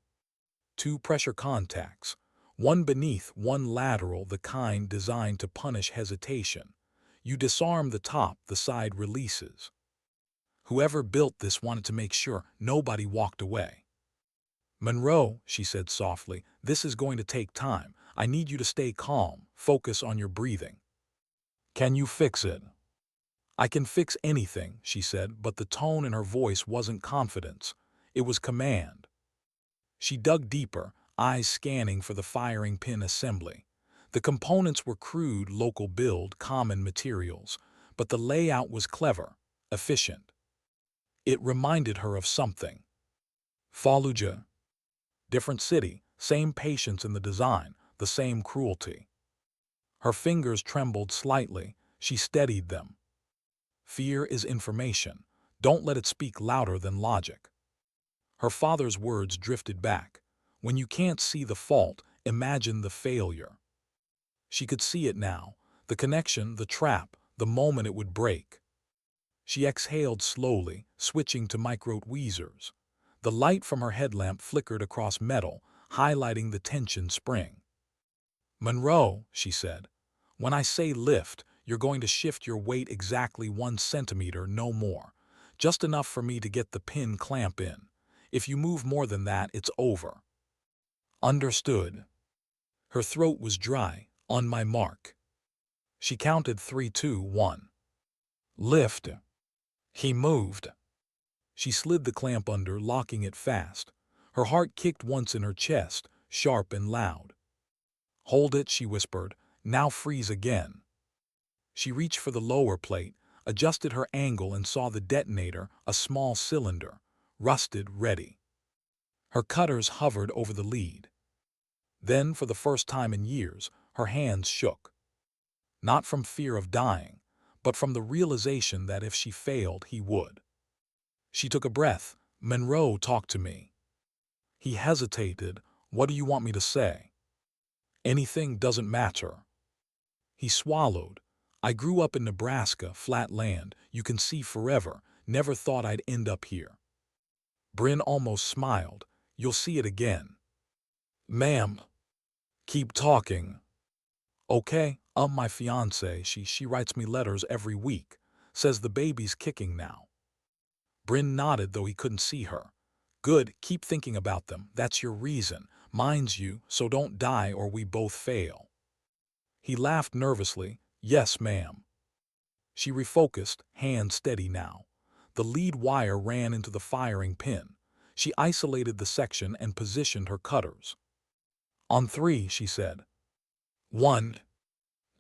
Two pressure contacts, one beneath, one lateral, the kind designed to punish hesitation. You disarm the top, the side releases. Whoever built this wanted to make sure nobody walked away. "Monroe," she said softly, "this is going to take time. I need you to stay calm, focus on your breathing." "Can you fix it?" "I can fix anything," she said, but the tone in her voice wasn't confidence. It was command. She dug deeper, eyes scanning for the firing pin assembly. The components were crude, local build, common materials, but the layout was clever, efficient. It reminded her of something. Fallujah. Different city, same patience in the design, the same cruelty. Her fingers trembled slightly. She steadied them. Fear is information. Don't let it speak louder than logic. Her father's words drifted back. When you can't see the fault, imagine the failure. She could see it now. The connection, the trap, the moment it would break. She exhaled slowly, switching to micro-tweezers. The light from her headlamp flickered across metal, highlighting the tension spring. "Monroe," she said, "when I say lift, you're going to shift your weight exactly 1 centimeter, no more. Just enough for me to get the pin clamp in. If you move more than that, it's over." "Understood." Her throat was dry. "On my mark." She counted 3, 2, 1. "Lift." He moved. She slid the clamp under, locking it fast. Her heart kicked once in her chest, sharp and loud. "Hold it," she whispered. "Now freeze again." She reached for the lower plate, adjusted her angle, and saw the detonator, a small cylinder, rusted, ready. Her cutters hovered over the lead. Then, for the first time in years, her hands shook. Not from fear of dying, but from the realization that if she failed, he would. She took a breath. "Monroe, talk to me." He hesitated. "What do you want me to say?" "Anything, doesn't matter." He swallowed. "I grew up in Nebraska, flat land, you can see forever. Never thought I'd end up here." Brin almost smiled. "You'll see it again." "Ma'am." "Keep talking." "Okay, my fiancée, she writes me letters every week. Says the baby's kicking now." Brin nodded, though he couldn't see her. "Good, keep thinking about them. That's your reason. Mine's you, so don't die or we both fail." He laughed nervously. "Yes, ma'am." She refocused, hand steady now. The lead wire ran into the firing pin. She isolated the section and positioned her cutters. "On 3, she said. 1,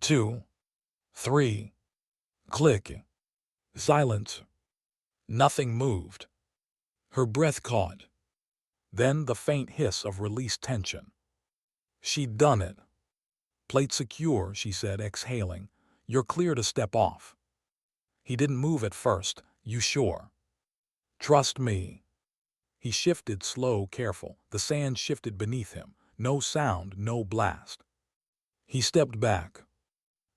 2, 3. Click. Silence. Nothing moved. Her breath caught. Then the faint hiss of released tension. She'd done it. "Plate secure," she said, exhaling. "You're clear to step off." He didn't move at first. "You sure?" "Trust me." He shifted, slow, careful. The sand shifted beneath him. No sound, no blast. He stepped back.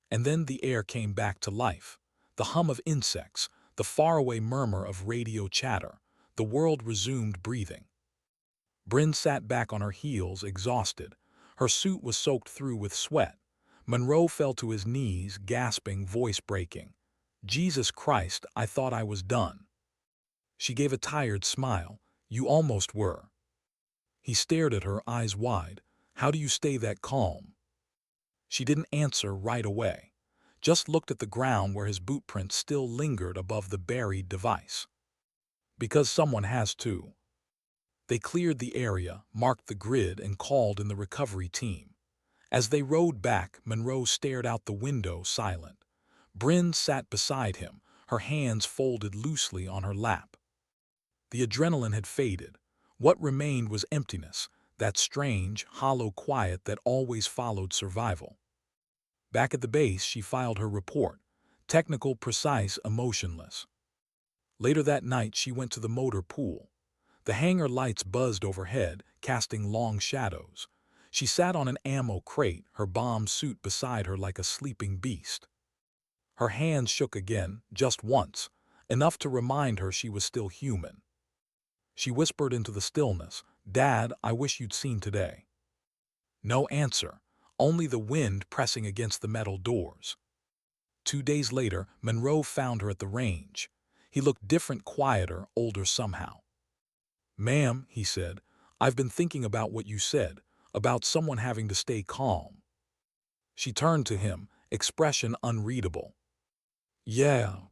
And then the air came back to life. The hum of insects, the faraway murmur of radio chatter. The world resumed breathing. Brin sat back on her heels, exhausted. Her suit was soaked through with sweat. Monroe fell to his knees, gasping, voice breaking. "Jesus Christ, I thought I was done." She gave a tired smile. "You almost were." He stared at her, eyes wide. "How do you stay that calm?" She didn't answer right away. Just looked at the ground where his boot prints still lingered above the buried device. "Because someone has to." They cleared the area, marked the grid, and called in the recovery team. As they rode back, Monroe stared out the window, silent. Brin sat beside him, her hands folded loosely on her lap. The adrenaline had faded. What remained was emptiness, that strange, hollow quiet that always followed survival. Back at the base, she filed her report. Technical, precise, emotionless. Later that night, she went to the motor pool. The hangar lights buzzed overhead, casting long shadows. She sat on an ammo crate, her bomb suit beside her like a sleeping beast. Her hands shook again, just once, enough to remind her she was still human. She whispered into the stillness, "Dad, I wish you'd seen today." No answer, only the wind pressing against the metal doors. 2 days later, Monroe found her at the range. He looked different, quieter, older somehow. "Ma'am," he said, "I've been thinking about what you said, about someone having to stay calm." She turned to him, expression unreadable. "Yeah.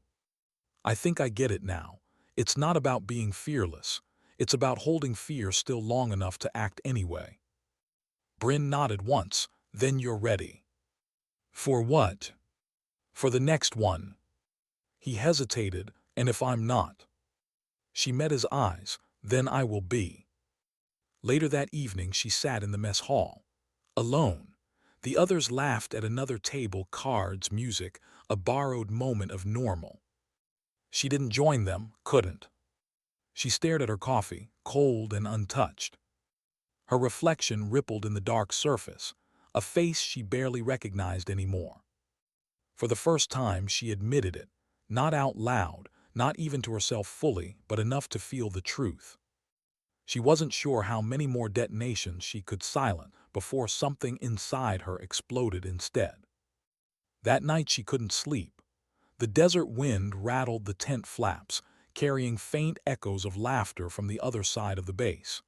I think I get it now. It's not about being fearless. It's about holding fear still long enough to act anyway." Brin nodded once. "Then you're ready." "For what?" "For the next one." He hesitated. "And if I'm not?" She met his eyes. "Then I will be." Later that evening, she sat in the mess hall. Alone. The others laughed at another table, cards, music, a borrowed moment of normal. She didn't join them, couldn't. She stared at her coffee, cold and untouched. Her reflection rippled in the dark surface, a face she barely recognized anymore. For the first time, she admitted it, not out loud, not even to herself fully, but enough to feel the truth. She wasn't sure how many more detonations she could silence before something inside her exploded instead. That night she couldn't sleep. The desert wind rattled the tent flaps, carrying faint echoes of laughter from the other side of the base.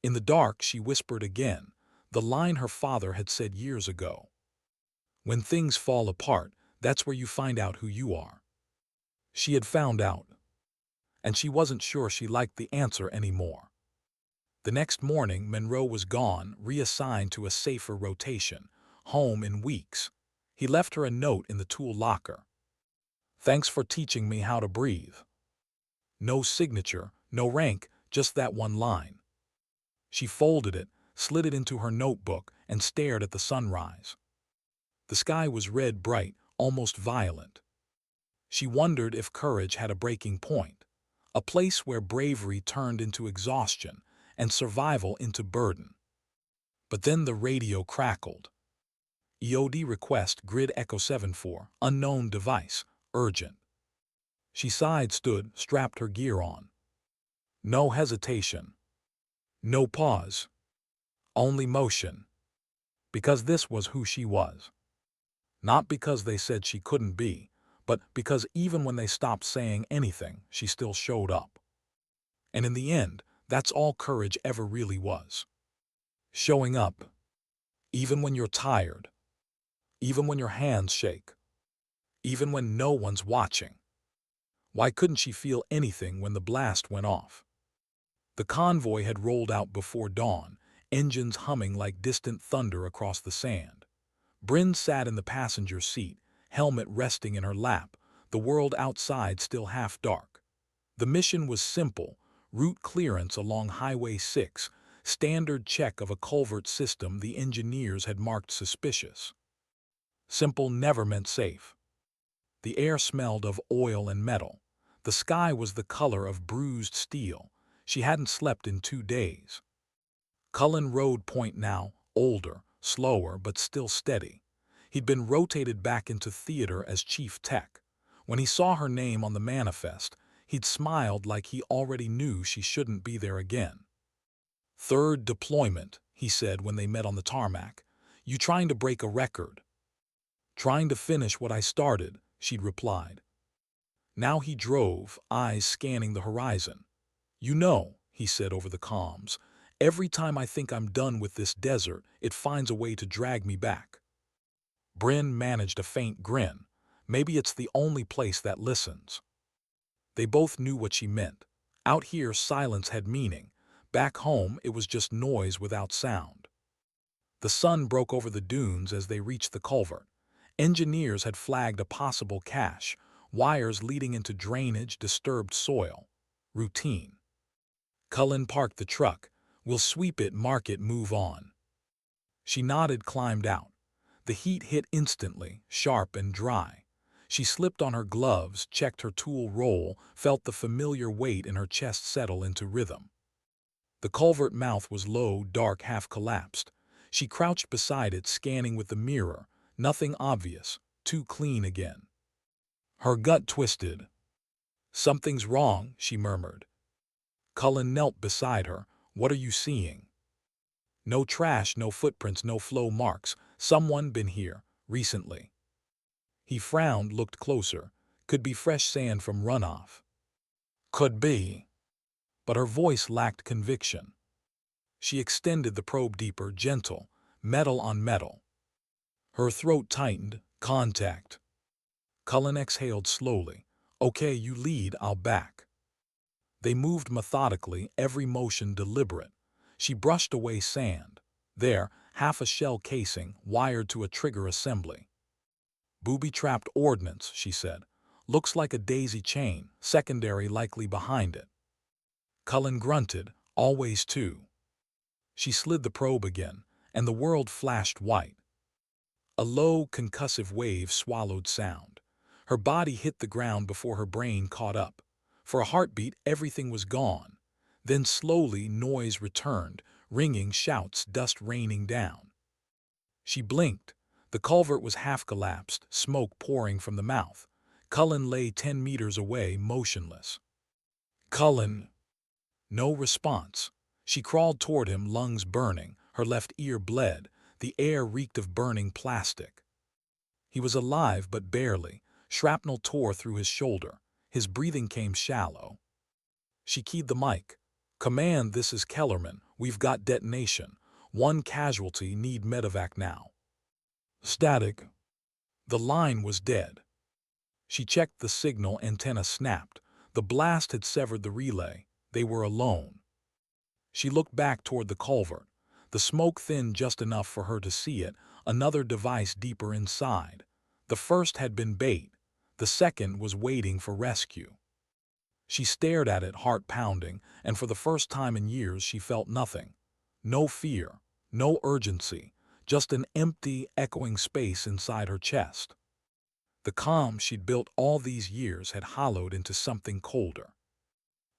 In the dark, she whispered again, the line her father had said years ago. "When things fall apart, that's where you find out who you are." She had found out, and she wasn't sure she liked the answer anymore. The next morning, Monroe was gone, reassigned to a safer rotation, home in weeks. He left her a note in the tool locker. "Thanks for teaching me how to breathe." No signature, no rank, just that one line. She folded it, slid it into her notebook, and stared at the sunrise. The sky was red, bright, almost violent. She wondered if courage had a breaking point, a place where bravery turned into exhaustion and survival into burden. But then the radio crackled. EOD request, grid Echo 74, unknown device, urgent. She sighed, stood, strapped her gear on. No hesitation. No pause. Only motion. Because this was who she was. Not because they said she couldn't be, but because even when they stopped saying anything, she still showed up. And in the end, that's all courage ever really was. Showing up. Even when you're tired. Even when your hands shake. Even when no one's watching. Why couldn't she feel anything when the blast went off? The convoy had rolled out before dawn, engines humming like distant thunder across the sand. Brin sat in the passenger seat, helmet resting in her lap, the world outside still half dark. The mission was simple: route clearance along Highway 6, standard check of a culvert system the engineers had marked suspicious. Simple never meant safe. The air smelled of oil and metal. The sky was the color of bruised steel. She hadn't slept in 2 days. Cullen rode point now, older, slower, but still steady. He'd been rotated back into theater as chief tech. When he saw her name on the manifest, he'd smiled like he already knew she shouldn't be there again. "Third deployment," he said when they met on the tarmac. "You trying to break a record?" "Trying to finish what I started," she'd replied. Now he drove, eyes scanning the horizon. "You know," he said over the comms, "every time I think I'm done with this desert, it finds a way to drag me back." Brin managed a faint grin. Maybe it's the only place that listens. They both knew what she meant. Out here, silence had meaning. Back home, it was just noise without sound. The sun broke over the dunes as they reached the culvert. Engineers had flagged a possible cache, wires leading into drainage, disturbed soil. Routine. Cullen parked the truck. "We'll sweep it, mark it, move on." She nodded, climbed out. The heat hit instantly, sharp and dry. She slipped on her gloves, checked her tool roll, felt the familiar weight in her chest settle into rhythm. The culvert mouth was low, dark, half-collapsed. She crouched beside it, scanning with the mirror. Nothing obvious, too clean again. Her gut twisted. "Something's wrong," she murmured. Cullen knelt beside her. "What are you seeing?" "No trash, no footprints, no flow marks. Someone been here, recently." He frowned, looked closer. "Could be fresh sand from runoff." "Could be." But her voice lacked conviction. She extended the probe deeper, gentle, metal on metal. Her throat tightened. "Contact." Cullen exhaled slowly. "Okay, you lead, I'll back." They moved methodically, every motion deliberate. She brushed away sand. There, half a shell casing, wired to a trigger assembly. "Booby-trapped ordnance," she said. "Looks like a daisy chain, secondary likely behind it." Cullen grunted. "Always two." She slid the probe again, and the world flashed white. A low, concussive wave swallowed sound. Her body hit the ground before her brain caught up. For a heartbeat, everything was gone. Then slowly, noise returned, ringing shouts, dust raining down. She blinked. The culvert was half-collapsed, smoke pouring from the mouth. Cullen lay 10 meters away, motionless. "Cullen!" No response. She crawled toward him, lungs burning. Her left ear bled. The air reeked of burning plastic. He was alive, but barely. Shrapnel tore through his shoulder. His breathing came shallow. She keyed the mic. "Command, this is Kellerman. We've got detonation. 1 casualty, need medevac now." "Static." The line was dead. She checked the signal, antenna snapped. The blast had severed the relay. They were alone. She looked back toward the culvert. The smoke thinned just enough for her to see it, another device deeper inside. The first had been bait. The second was waiting for rescue. She stared at it, heart pounding, and for the first time in years she felt nothing. No fear, no urgency, just an empty, echoing space inside her chest. The calm she'd built all these years had hollowed into something colder.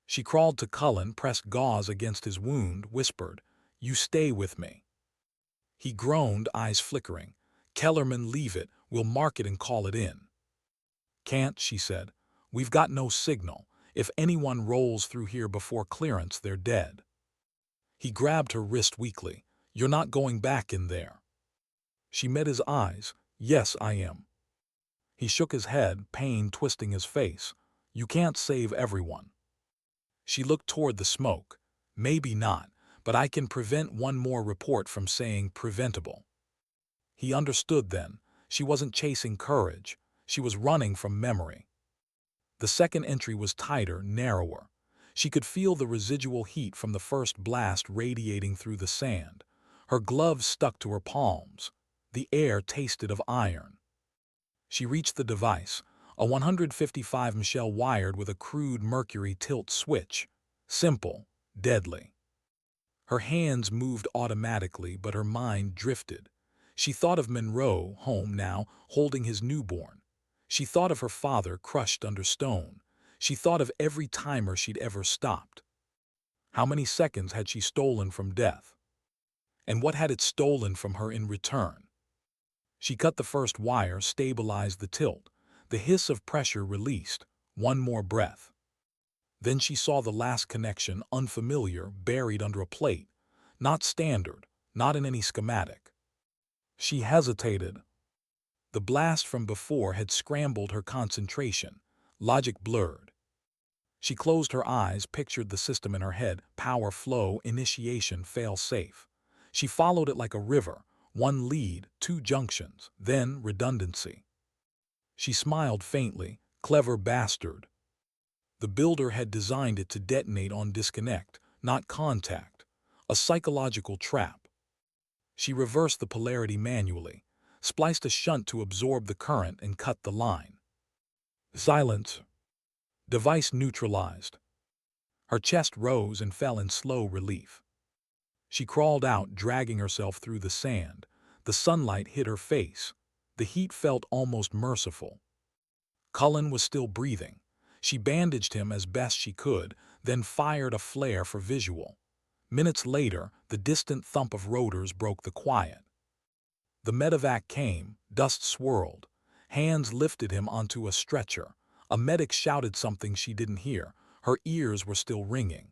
She crawled to Cullen, pressed gauze against his wound, whispered, "You stay with me." He groaned, eyes flickering. "Kellerman, leave it. We'll mark it and call it in." "Can't," she said. "We've got no signal. If anyone rolls through here before clearance, they're dead." He grabbed her wrist weakly. "You're not going back in there." She met his eyes. "Yes, I am." He shook his head, pain twisting his face. "You can't save everyone." She looked toward the smoke. "Maybe not, but I can prevent one more report from saying preventable." He understood then. She wasn't chasing courage. She was running from memory. The second entry was tighter, narrower. She could feel the residual heat from the first blast radiating through the sand. Her gloves stuck to her palms. The air tasted of iron. She reached the device. A 155 Michelle wired with a crude mercury tilt switch. Simple, deadly. Her hands moved automatically, but her mind drifted. She thought of Monroe, home now, holding his newborn. She thought of her father crushed under stone. She thought of every timer she'd ever stopped. How many seconds had she stolen from death? And what had it stolen from her in return? She cut the first wire, stabilized the tilt. The hiss of pressure released. One more breath. Then she saw the last connection, unfamiliar, buried under a plate. Not standard, not in any schematic. She hesitated. The blast from before had scrambled her concentration. Logic blurred. She closed her eyes, pictured the system in her head: power flow, initiation, fail-safe. She followed it like a river, one lead, two junctions, then redundancy. She smiled faintly. Clever bastard. The builder had designed it to detonate on disconnect, not contact. A psychological trap. She reversed the polarity manually, spliced a shunt to absorb the current, and cut the line. Silence. Device neutralized. Her chest rose and fell in slow relief. She crawled out, dragging herself through the sand. The sunlight hit her face. The heat felt almost merciful. Cullen was still breathing. She bandaged him as best she could, then fired a flare for visual. Minutes later, the distant thump of rotors broke the quiet. The medevac came, dust swirled. Hands lifted him onto a stretcher. A medic shouted something she didn't hear. Her ears were still ringing.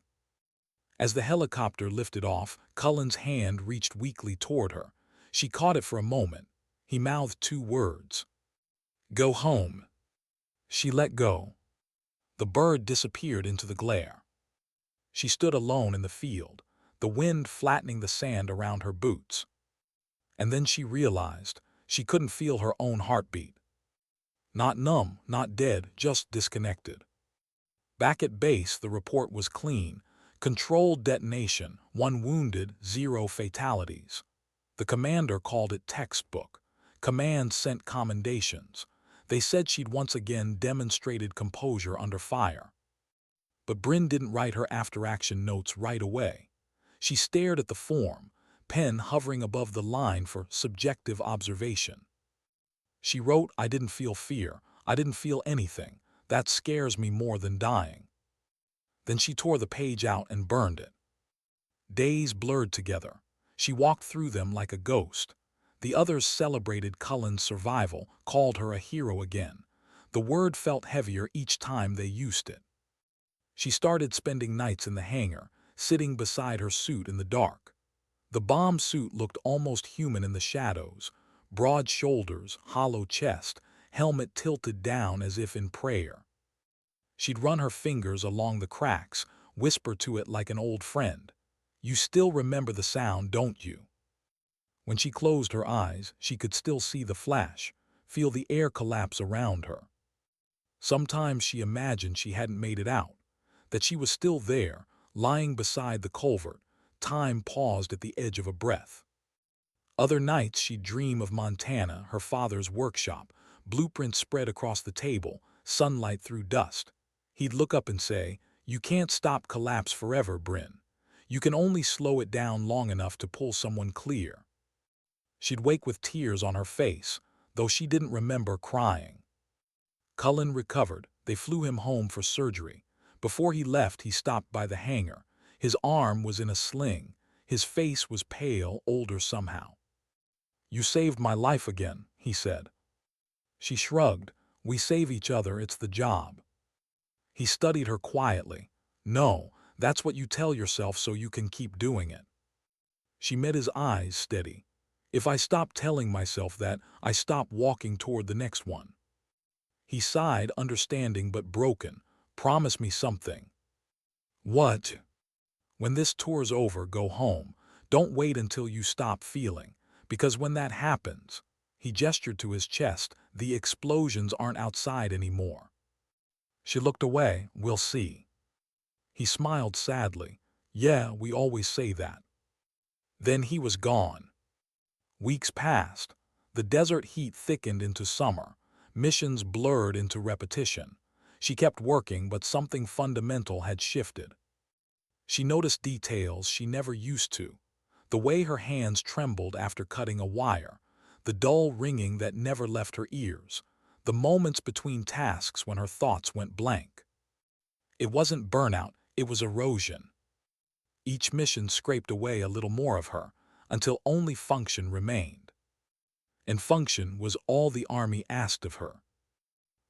As the helicopter lifted off, Cullen's hand reached weakly toward her. She caught it for a moment. He mouthed two words. Go home. She let go. The bird disappeared into the glare. She stood alone in the field, the wind flattening the sand around her boots. And then she realized she couldn't feel her own heartbeat. Not numb, not dead, just disconnected. Back at base, the report was clean. Controlled detonation, 1 wounded, 0 fatalities. The commander called it textbook. Command sent commendations. They said she'd once again demonstrated composure under fire. But Brin didn't write her after-action notes right away. She stared at the form, pen hovering above the line for subjective observation. She wrote, I didn't feel fear. I didn't feel anything. That scares me more than dying. Then she tore the page out and burned it. Days blurred together. She walked through them like a ghost. The others celebrated Cullen's survival, called her a hero again. The word felt heavier each time they used it. She started spending nights in the hangar, sitting beside her suit in the dark. The bomb suit looked almost human in the shadows. Broad shoulders, hollow chest, helmet tilted down as if in prayer. She'd run her fingers along the cracks, whisper to it like an old friend. You still remember the sound, don't you? When she closed her eyes, she could still see the flash, feel the air collapse around her. Sometimes she imagined she hadn't made it out, that she was still there, lying beside the culvert, time paused at the edge of a breath. Other nights she'd dream of Montana, her father's workshop, blueprints spread across the table, sunlight through dust. He'd look up and say, you can't stop collapse forever, Brin. You can only slow it down long enough to pull someone clear. She'd wake with tears on her face, though she didn't remember crying. Cullen recovered. They flew him home for surgery. Before he left, he stopped by the hangar. His arm was in a sling. His face was pale, older somehow. You saved my life again, he said. She shrugged. We save each other, it's the job. He studied her quietly. No, that's what you tell yourself so you can keep doing it. She met his eyes, steady. If I stop telling myself that, I stop walking toward the next one. He sighed, understanding but broken. Promise me something. What? When this tour's over, go home. Don't wait until you stop feeling. Because when that happens, he gestured to his chest, the explosions aren't outside anymore. She looked away. We'll see. He smiled sadly. Yeah, we always say that. Then he was gone. Weeks passed. The desert heat thickened into summer. Missions blurred into repetition. She kept working, but something fundamental had shifted. She noticed details she never used to. The way her hands trembled after cutting a wire, the dull ringing that never left her ears, the moments between tasks when her thoughts went blank. It wasn't burnout, it was erosion. Each mission scraped away a little more of her, until only function remained. And function was all the army asked of her.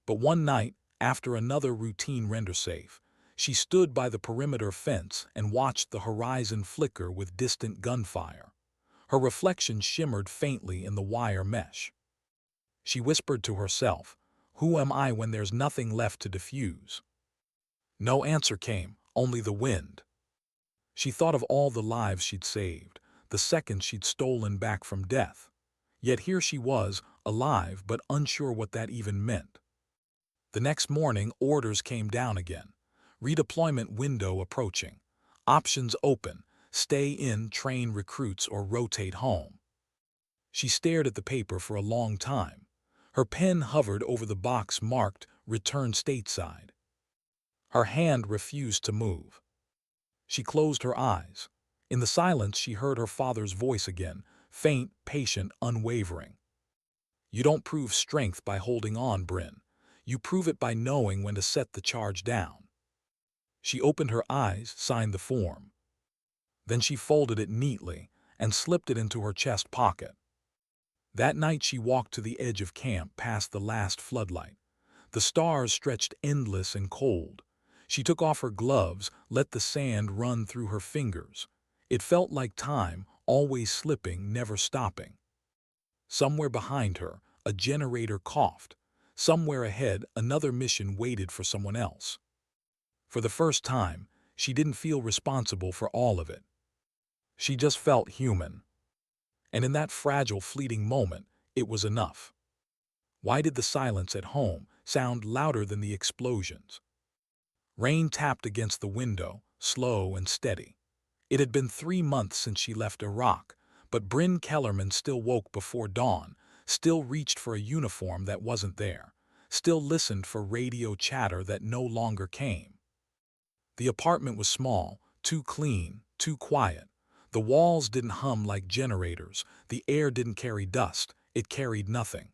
But one night, after another routine render safe, she stood by the perimeter fence and watched the horizon flicker with distant gunfire. Her reflection shimmered faintly in the wire mesh. She whispered to herself, "Who am I when there's nothing left to defuse?" No answer came, only the wind. She thought of all the lives she'd saved, the seconds she'd stolen back from death. Yet here she was, alive but unsure what that even meant. The next morning, orders came down again. Redeployment window approaching. Options open. Stay in, train recruits, or rotate home. She stared at the paper for a long time. Her pen hovered over the box marked "Return stateside." Her hand refused to move. She closed her eyes. In the silence, she heard her father's voice again, faint, patient, unwavering. "You don't prove strength by holding on, Brin. You prove it by knowing when to set the charge down." She opened her eyes, signed the form. Then she folded it neatly and slipped it into her chest pocket. That night she walked to the edge of camp past the last floodlight. The stars stretched endless and cold. She took off her gloves, let the sand run through her fingers. It felt like time, always slipping, never stopping. Somewhere behind her, a generator coughed. Somewhere ahead, another mission waited for someone else. For the first time, she didn't feel responsible for all of it. She just felt human. And in that fragile, fleeting moment, it was enough. Why did the silence at home sound louder than the explosions? Rain tapped against the window, slow and steady. It had been 3 months since she left Iraq, but Brin Kellerman still woke before dawn, still reached for a uniform that wasn't there, still listened for radio chatter that no longer came. The apartment was small, too clean, too quiet. The walls didn't hum like generators, the air didn't carry dust, it carried nothing.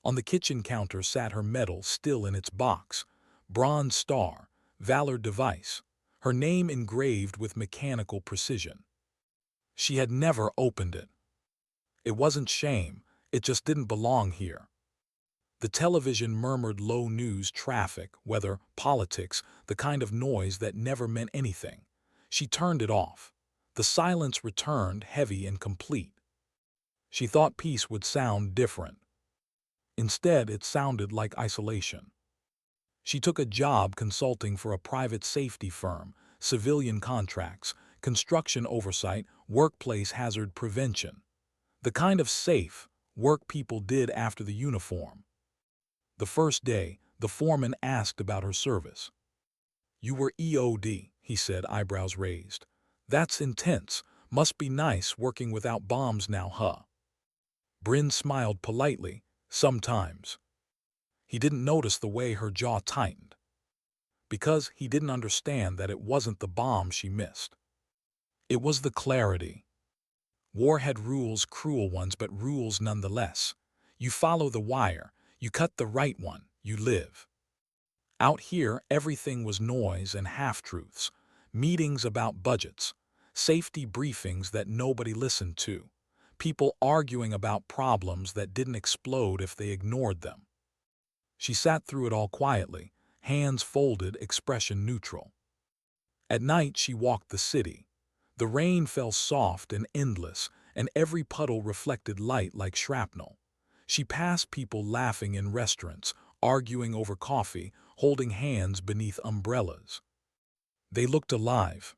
On the kitchen counter sat her medal still in its box, Bronze Star, Valor Device, her name engraved with mechanical precision. She had never opened it. It wasn't shame, it just didn't belong here. The television murmured low news, traffic, weather, politics, the kind of noise that never meant anything. She turned it off. The silence returned, heavy and complete. She thought peace would sound different. Instead, it sounded like isolation. She took a job consulting for a private safety firm, civilian contracts, construction oversight, workplace hazard prevention. The kind of safe work people did after the uniform. The first day, the foreman asked about her service. "You were EOD," he said, eyebrows raised. "That's intense. Must be nice working without bombs now, huh?" Brin smiled politely. "Sometimes." He didn't notice the way her jaw tightened. Because he didn't understand that it wasn't the bomb she missed. It was the clarity. War had rules, cruel ones, but rules nonetheless. You follow the wire. You cut the right one, you live. Out here, everything was noise and half-truths, meetings about budgets, safety briefings that nobody listened to, people arguing about problems that didn't explode if they ignored them. She sat through it all quietly, hands folded, expression neutral. At night, she walked the city. The rain fell soft and endless, and every puddle reflected light like shrapnel. She passed people laughing in restaurants, arguing over coffee, holding hands beneath umbrellas. They looked alive.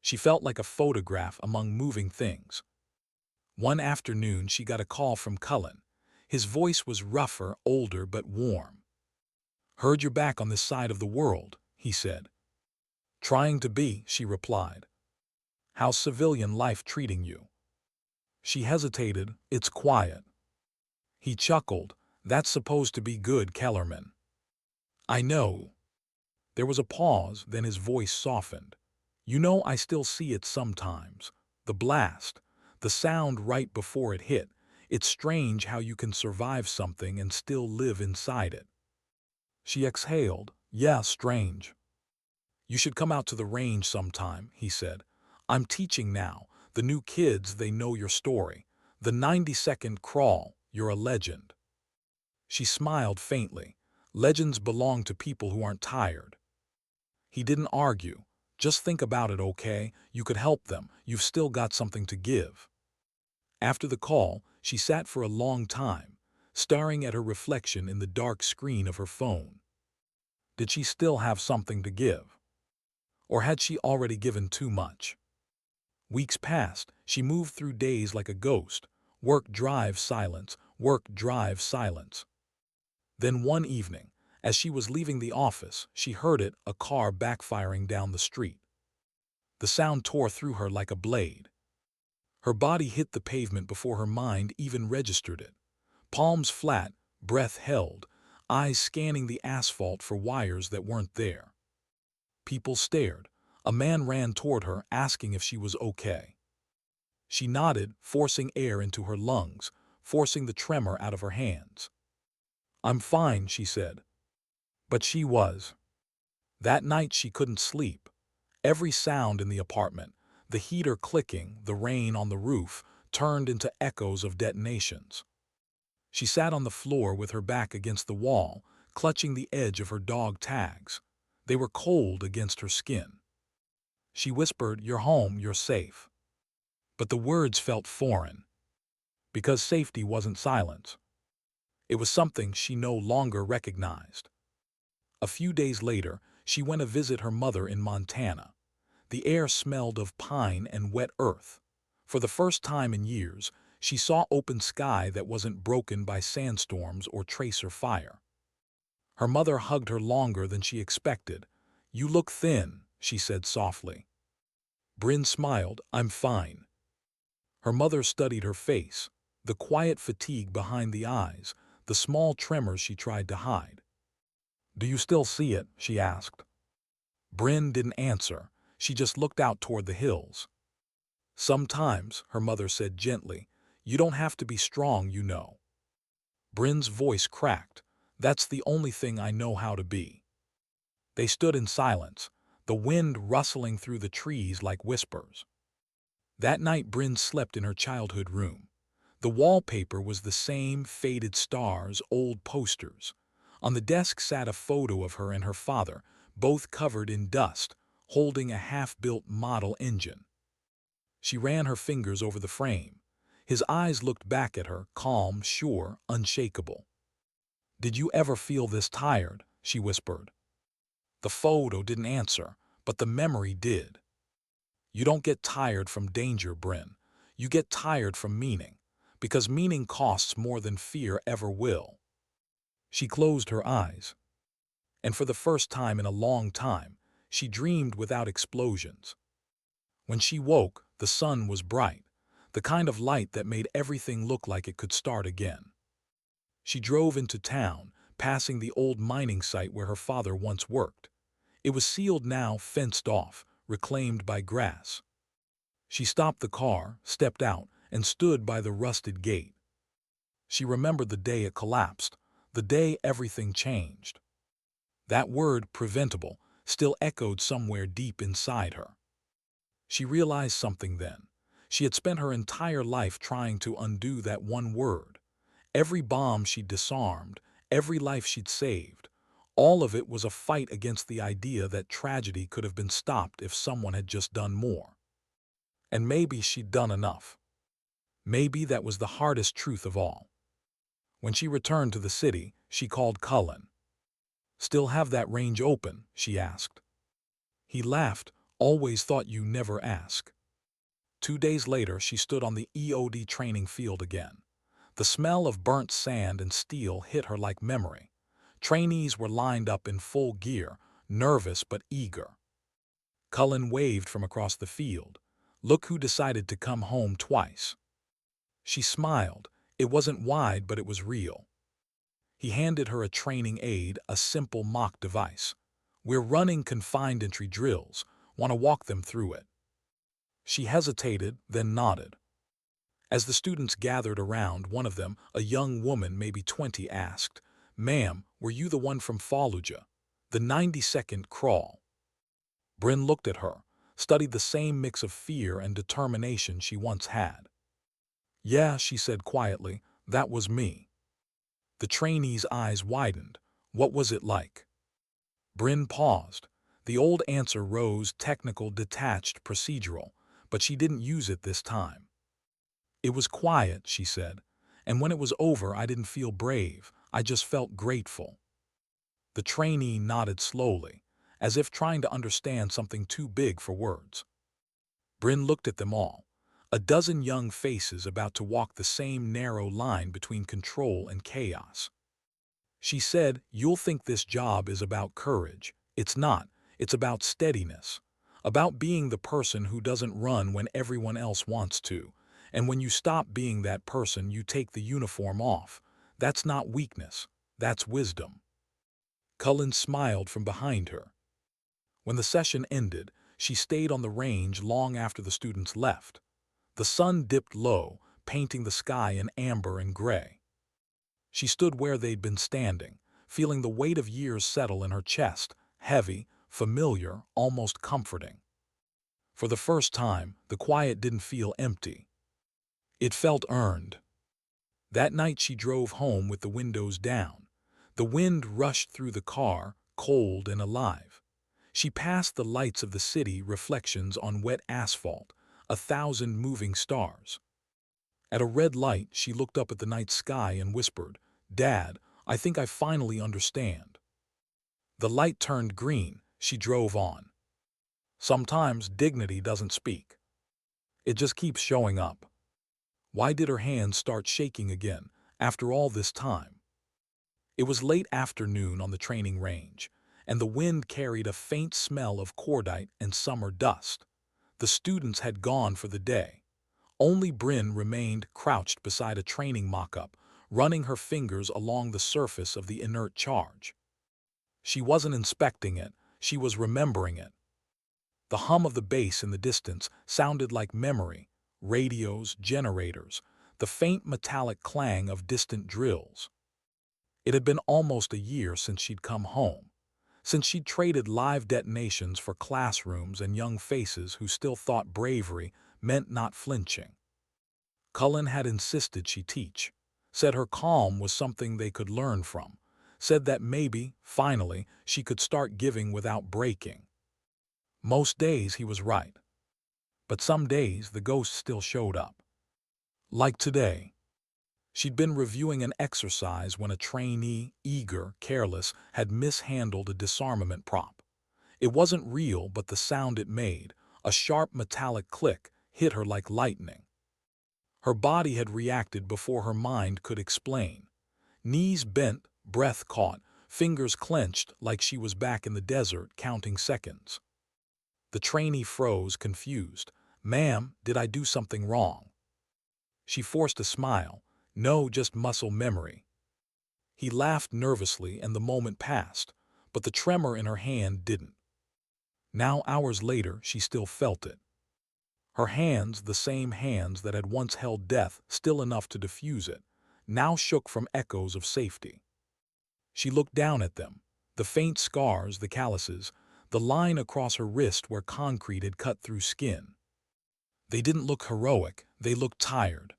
She felt like a photograph among moving things. One afternoon, she got a call from Cullen. His voice was rougher, older, but warm. "Heard you're back on this side of the world," he said. "Trying to be," she replied. "How's civilian life treating you?" She hesitated. "It's quiet." He chuckled. That's supposed to be good, Kellerman. I know. There was a pause, then his voice softened. You know, I still see it sometimes. The blast. The sound right before it hit. It's strange how you can survive something and still live inside it. She exhaled. Yeah, strange. You should come out to the range sometime, he said. I'm teaching now. The new kids, they know your story. The 90-second crawl, you're a legend. She smiled faintly. Legends belong to people who aren't tired. He didn't argue. Just think about it, okay? You could help them. You've still got something to give. After the call, she sat for a long time, staring at her reflection in the dark screen of her phone. Did she still have something to give? Or had she already given too much? Weeks passed. She moved through days like a ghost. Work, drive, silence. Work, drive, silence. Then one evening, as she was leaving the office, she heard it, a car backfiring down the street. The sound tore through her like a blade. Her body hit the pavement before her mind even registered it. Palms flat, breath held, eyes scanning the asphalt for wires that weren't there. People stared. A man ran toward her, asking if she was okay. She nodded, forcing air into her lungs, forcing the tremor out of her hands. I'm fine, she said. But she was. That night she couldn't sleep. Every sound in the apartment, the heater clicking, the rain on the roof, turned into echoes of detonations. She sat on the floor with her back against the wall, clutching the edge of her dog tags. They were cold against her skin. She whispered, "You're home, you're safe." But the words felt foreign. Because safety wasn't silence. It was something she no longer recognized. A few days later, she went to visit her mother in Montana. The air smelled of pine and wet earth. For the first time in years, she saw open sky that wasn't broken by sandstorms or tracer fire. Her mother hugged her longer than she expected. You look thin, she said softly. Brin smiled. I'm fine. Her mother studied her face, the quiet fatigue behind the eyes, the small tremors she tried to hide. Do you still see it? She asked. Brin didn't answer. She just looked out toward the hills. Sometimes, her mother said gently, you don't have to be strong, you know. Brin's voice cracked. That's the only thing I know how to be. They stood in silence, the wind rustling through the trees like whispers. That night Brin slept in her childhood room. The wallpaper was the same, faded stars, old posters. On the desk sat a photo of her and her father, both covered in dust, holding a half-built model engine. She ran her fingers over the frame. His eyes looked back at her, calm, sure, unshakable. Did you ever feel this tired? She whispered. The photo didn't answer, but the memory did. You don't get tired from danger, Brin. You get tired from meaning, because meaning costs more than fear ever will. She closed her eyes. And for the first time in a long time, she dreamed without explosions. When she woke, the sun was bright, the kind of light that made everything look like it could start again. She drove into town, passing the old mining site where her father once worked. It was sealed now, fenced off, reclaimed by grass. She stopped the car, stepped out, and stood by the rusted gate. She remembered the day it collapsed, the day everything changed. That word, preventable, still echoed somewhere deep inside her. She realized something then. She had spent her entire life trying to undo that one word. Every bomb she'd disarmed, every life she'd saved, all of it was a fight against the idea that tragedy could have been stopped if someone had just done more. And maybe she'd done enough. Maybe that was the hardest truth of all. When she returned to the city, she called Cullen. Still have that range open? She asked. He laughed. Always thought you never ask. 2 days later, she stood on the EOD training field again. The smell of burnt sand and steel hit her like memory. Trainees were lined up in full gear, nervous but eager. Cullen waved from across the field. Look who decided to come home twice. She smiled. It wasn't wide, but it was real. He handed her a training aid, a simple mock device. "We're running confined entry drills. Want to walk them through it?" She hesitated, then nodded. As the students gathered around, one of them, a young woman, maybe 20, asked, "Ma'am, were you the one from Fallujah? The 90-second crawl?" Brin looked at her, studied the same mix of fear and determination she once had. "Yeah," she said quietly, "that was me." The trainee's eyes widened. "What was it like?" Brin paused. The old answer rose, technical, detached, procedural, but she didn't use it this time. "It was quiet," she said, "and when it was over I didn't feel brave, I just felt grateful." The trainee nodded slowly, as if trying to understand something too big for words. Brin looked at them all, a dozen young faces about to walk the same narrow line between control and chaos. She said, "You'll think this job is about courage. It's not. It's about steadiness. About being the person who doesn't run when everyone else wants to. And when you stop being that person, you take the uniform off. That's not weakness. That's wisdom." Cullen smiled from behind her. When the session ended, she stayed on the range long after the students left. The sun dipped low, painting the sky in amber and gray. She stood where they'd been standing, feeling the weight of years settle in her chest, heavy, familiar, almost comforting. For the first time, the quiet didn't feel empty. It felt earned. That night she drove home with the windows down. The wind rushed through the car, cold and alive. She passed the lights of the city, reflections on wet asphalt, 1,000 moving stars. At a red light, she looked up at the night sky and whispered, "Dad, I think I finally understand." The light turned green. She drove on. Sometimes dignity doesn't speak. It just keeps showing up. Why did her hands start shaking again after all this time? It was late afternoon on the training range, and the wind carried a faint smell of cordite and summer dust. The students had gone for the day. Only Brin remained crouched beside a training mock-up, running her fingers along the surface of the inert charge. She wasn't inspecting it, she was remembering it. The hum of the bass in the distance sounded like memory, radios, generators, the faint metallic clang of distant drills. It had been almost a year since she'd come home, since she'd traded live detonations for classrooms and young faces who still thought bravery meant not flinching. Cullen had insisted she teach, said her calm was something they could learn from, said that maybe, finally, she could start giving without breaking. Most days he was right, but some days the ghost still showed up. Like today. She'd been reviewing an exercise when a trainee, eager, careless, had mishandled a disarmament prop. It wasn't real, but the sound it made, a sharp metallic click, hit her like lightning. Her body had reacted before her mind could explain. Knees bent, breath caught, fingers clenched like she was back in the desert counting seconds. The trainee froze, confused. "Ma'am, did I do something wrong?" She forced a smile. "No, just muscle memory." He laughed nervously and the moment passed, but the tremor in her hand didn't. Now, hours later, she still felt it. Her hands, the same hands that had once held death, still enough to diffuse it, now shook from echoes of safety. She looked down at them, the faint scars, the calluses, the line across her wrist where concrete had cut through skin. They didn't look heroic, they looked tired.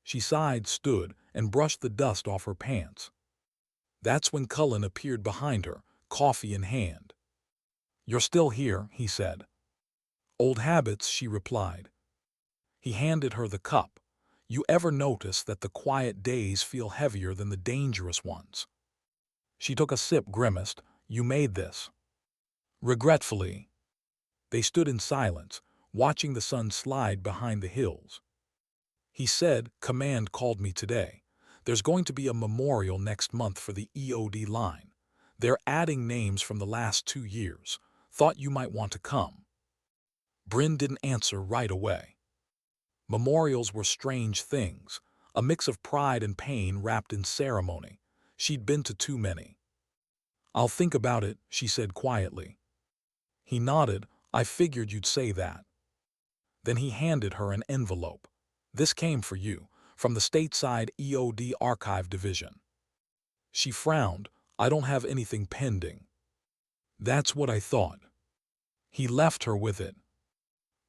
She sighed, stood, and brushed the dust off her pants. That's when Cullen appeared behind her, coffee in hand. "You're still here," he said. "Old habits," she replied. He handed her the cup. "You ever notice that the quiet days feel heavier than the dangerous ones?" She took a sip, grimaced. "You made this." Regretfully. They stood in silence, watching the sun slide behind the hills. He said, "Command called me today. There's going to be a memorial next month for the EOD line. They're adding names from the last 2 years. Thought you might want to come." Brin didn't answer right away. Memorials were strange things, a mix of pride and pain wrapped in ceremony. She'd been to too many. "I'll think about it," she said quietly. He nodded. "I figured you'd say that." Then he handed her an envelope. "This came for you, from the stateside EOD Archive Division." She frowned. "I don't have anything pending." "That's what I thought." He left her with it.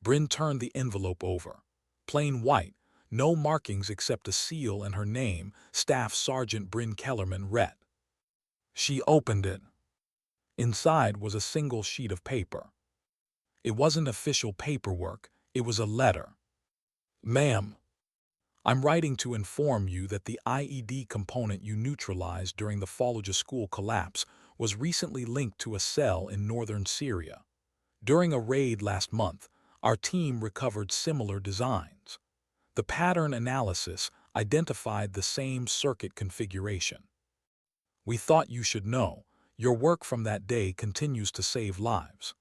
Brin turned the envelope over. Plain white, no markings except a seal and her name, Staff Sergeant Brin Kellerman, Ret. She opened it. Inside was a single sheet of paper. It wasn't official paperwork, it was a letter. "Ma'am, I'm writing to inform you that the IED component you neutralized during the Fallujah school collapse was recently linked to a cell in northern Syria. During a raid last month, our team recovered similar designs. The pattern analysis identified the same circuit configuration. We thought you should know, your work from that day continues to save lives."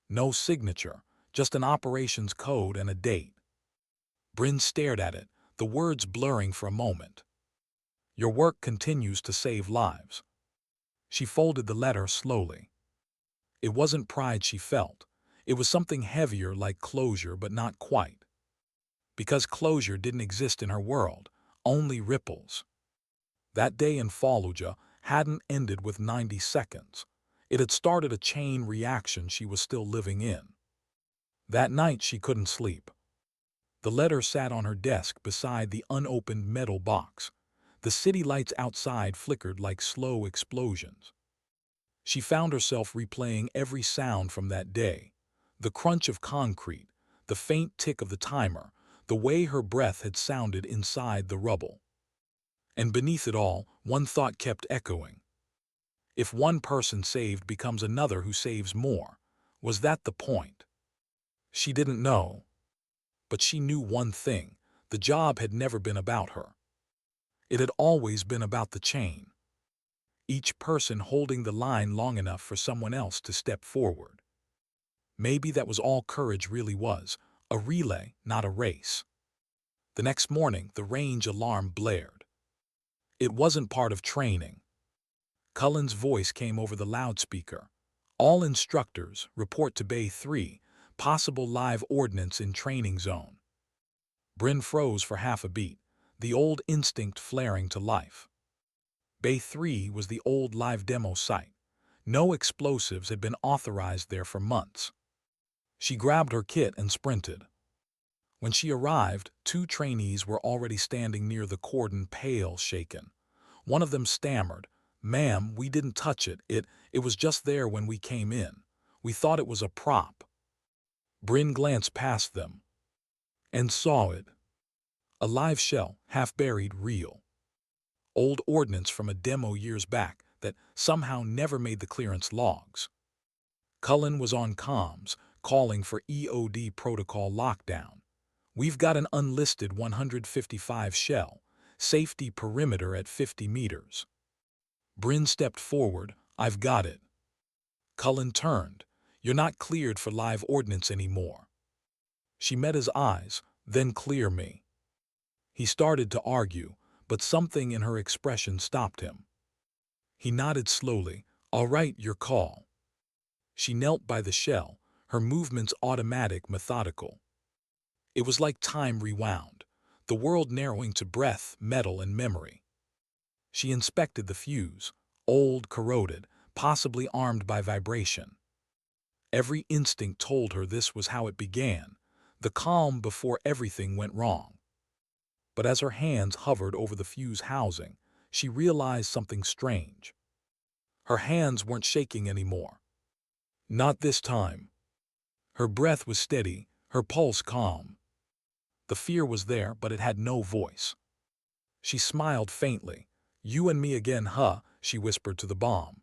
No signature, just an operations code and a date. Brin stared at it, the words blurring for a moment. "Your work continues to save lives." She folded the letter slowly. It wasn't pride she felt. It was something heavier, like closure, but not quite. Because closure didn't exist in her world, only ripples. That day in Fallujah hadn't ended with 90 seconds. It had started a chain reaction she was still living in. That night she couldn't sleep. The letter sat on her desk beside the unopened metal box. The city lights outside flickered like slow explosions. She found herself replaying every sound from that day. The crunch of concrete, the faint tick of the timer, the way her breath had sounded inside the rubble. And beneath it all, one thought kept echoing. If one person saved becomes another who saves more, was that the point? She didn't know. But she knew one thing: the job had never been about her. It had always been about the chain. Each person holding the line long enough for someone else to step forward. Maybe that was all courage really was, a relay, not a race. The next morning, the range alarm blared. It wasn't part of training. Cullen's voice came over the loudspeaker. "All instructors, report to Bay 3, possible live ordnance in training zone." Brin froze for half a beat, the old instinct flaring to life. Bay 3 was the old live demo site. No explosives had been authorized there for months. She grabbed her kit and sprinted. When she arrived, 2 trainees were already standing near the cordon, pale, shaken. One of them stammered, "Ma'am, we didn't touch it. It was just there when we came in. We thought it was a prop." Brin glanced past them and saw it. A live shell, half-buried, real. Old ordnance from a demo years back that somehow never made the clearance logs. Cullen was on comms, calling for EOD protocol lockdown. "We've got an unlisted 155 shell, safety perimeter at 50 meters. Brin stepped forward. "I've got it." Cullen turned. "You're not cleared for live ordnance anymore." She met his eyes. "Then clear me." He started to argue, but something in her expression stopped him. He nodded slowly. "All right, your call." She knelt by the shell, her movements automatic, methodical. It was like time rewound, the world narrowing to breath, metal, and memory. She inspected the fuse, old, corroded, possibly armed by vibration. Every instinct told her this was how it began, the calm before everything went wrong. But as her hands hovered over the fuse housing, she realized something strange. Her hands weren't shaking anymore. Not this time. Her breath was steady, her pulse calm. The fear was there, but it had no voice. She smiled faintly. "You and me again, huh?" she whispered to the bomb.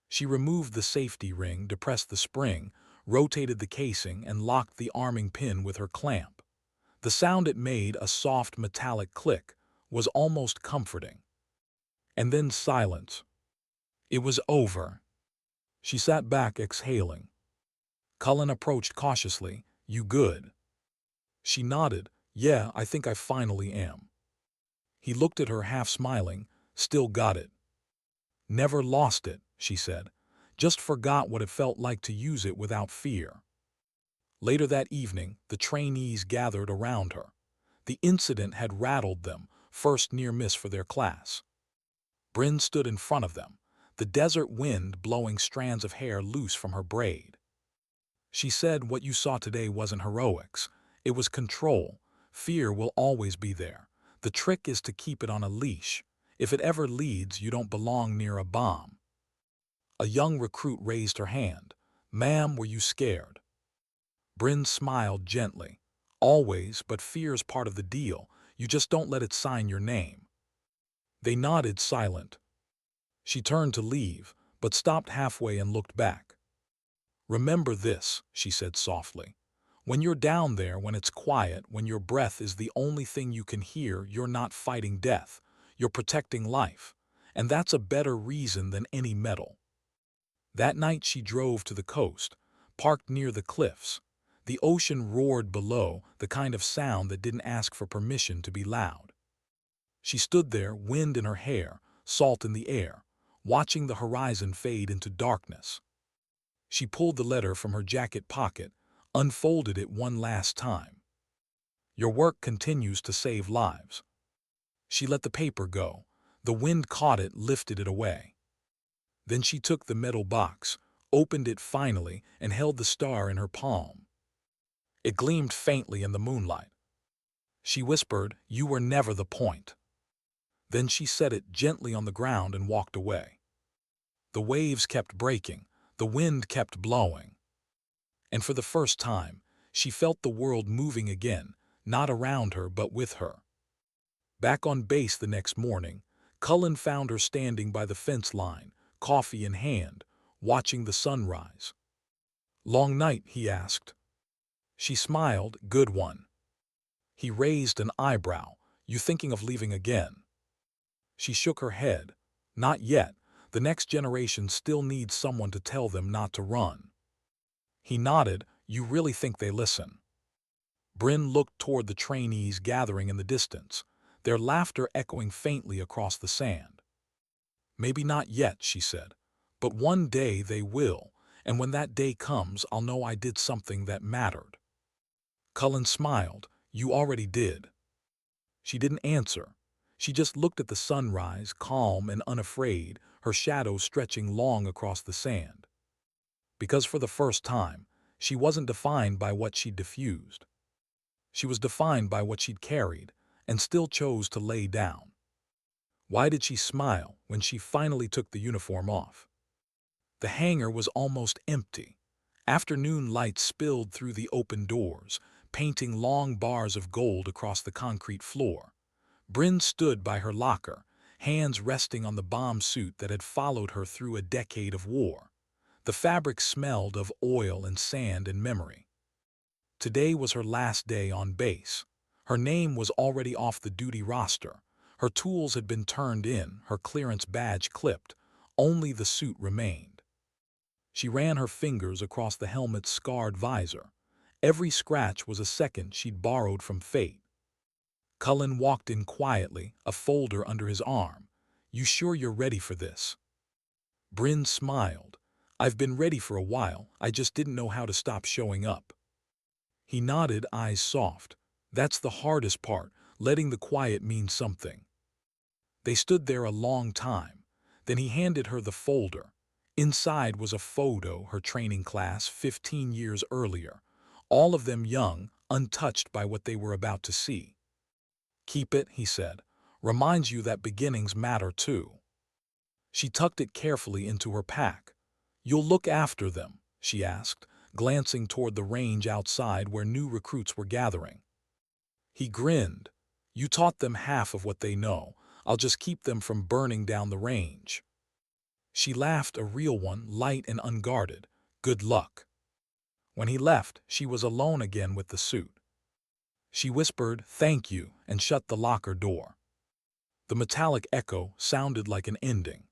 She removed the safety ring, depressed the spring, rotated the casing, and locked the arming pin with her clamp. The sound it made, a soft metallic click, was almost comforting. And then silence. It was over. She sat back, exhaling. Cullen approached cautiously. "You good?" She nodded. "Yeah, I think I finally am." He looked at her, half smiling. Still got it. Never lost it, she said. Just forgot what it felt like to use it without fear. Later that evening, the trainees gathered around her. The incident had rattled them, first near miss for their class. Brin stood in front of them, the desert wind blowing strands of hair loose from her braid. She said, "What you saw today wasn't heroics. It was control. Fear will always be there. The trick is to keep it on a leash. If it ever leads, you don't belong near a bomb." A young recruit raised her hand. "Ma'am, were you scared?" Brin smiled gently. "Always, but fear's part of the deal. You just don't let it sign your name." They nodded, silent. She turned to leave, but stopped halfway and looked back. "Remember this," she said softly. "When you're down there, when it's quiet, when your breath is the only thing you can hear, you're not fighting death. You're protecting life. And that's a better reason than any medal." That night she drove to the coast, parked near the cliffs. The ocean roared below, the kind of sound that didn't ask for permission to be loud. She stood there, wind in her hair, salt in the air, watching the horizon fade into darkness. She pulled the letter from her jacket pocket, unfolded it one last time. "Your work continues to save lives." She let the paper go. The wind caught it, lifted it away. Then she took the metal box, opened it finally, and held the star in her palm. It gleamed faintly in the moonlight. She whispered, "You were never the point." Then she set it gently on the ground and walked away. The waves kept breaking, the wind kept blowing. And for the first time, she felt the world moving again, not around her but with her. Back on base the next morning, Cullen found her standing by the fence line, coffee in hand, watching the sunrise. "Long night?" he asked. She smiled, "Good one." He raised an eyebrow. "You thinking of leaving again?" She shook her head. "Not yet. The next generation still needs someone to tell them not to run." He nodded. "You really think they listen?" Brin looked toward the trainees gathering in the distance, their laughter echoing faintly across the sand. "Maybe not yet," she said, "but one day they will, and when that day comes, I'll know I did something that mattered." Cullen smiled. "You already did." She didn't answer. She just looked at the sunrise, calm and unafraid, her shadow stretching long across the sand. Because for the first time, she wasn't defined by what she'd diffused. She was defined by what she'd carried, and still chose to lay down. Why did she smile when she finally took the uniform off? The hangar was almost empty. Afternoon light spilled through the open doors, painting long bars of gold across the concrete floor. Brin stood by her locker, hands resting on the bomb suit that had followed her through a decade of war. The fabric smelled of oil and sand and memory. Today was her last day on base. Her name was already off the duty roster. Her tools had been turned in, her clearance badge clipped. Only the suit remained. She ran her fingers across the helmet's scarred visor. Every scratch was a second she'd borrowed from fate. Cullen walked in quietly, a folder under his arm. "You sure you're ready for this?" Brin smiled. "I've been ready for a while, I just didn't know how to stop showing up." He nodded, eyes soft. "That's the hardest part, letting the quiet mean something." They stood there a long time. Then he handed her the folder. Inside was a photo, her training class 15 years earlier. All of them young, untouched by what they were about to see. "Keep it," he said. "Reminds you that beginnings matter too." She tucked it carefully into her pack. "You'll look after them?" she asked, glancing toward the range outside where new recruits were gathering. He grinned. "You taught them half of what they know. I'll just keep them from burning down the range." She laughed, a real one, light and unguarded. "Good luck." When he left, she was alone again with the suit. She whispered, "Thank you," and shut the locker door. The metallic echo sounded like an ending.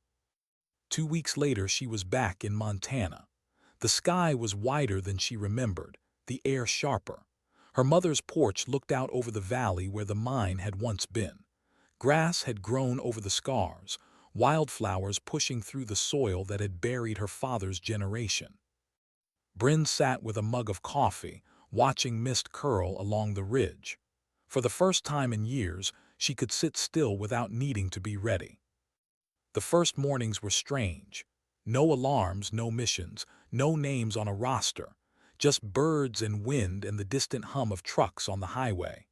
2 weeks later, she was back in Montana. The sky was wider than she remembered, the air sharper. Her mother's porch looked out over the valley where the mine had once been. Grass had grown over the scars, wildflowers pushing through the soil that had buried her father's generation. Brin sat with a mug of coffee, watching mist curl along the ridge. For the first time in years, she could sit still without needing to be ready. The first mornings were strange. No alarms, no missions, no names on a roster, just birds and wind and the distant hum of trucks on the highway.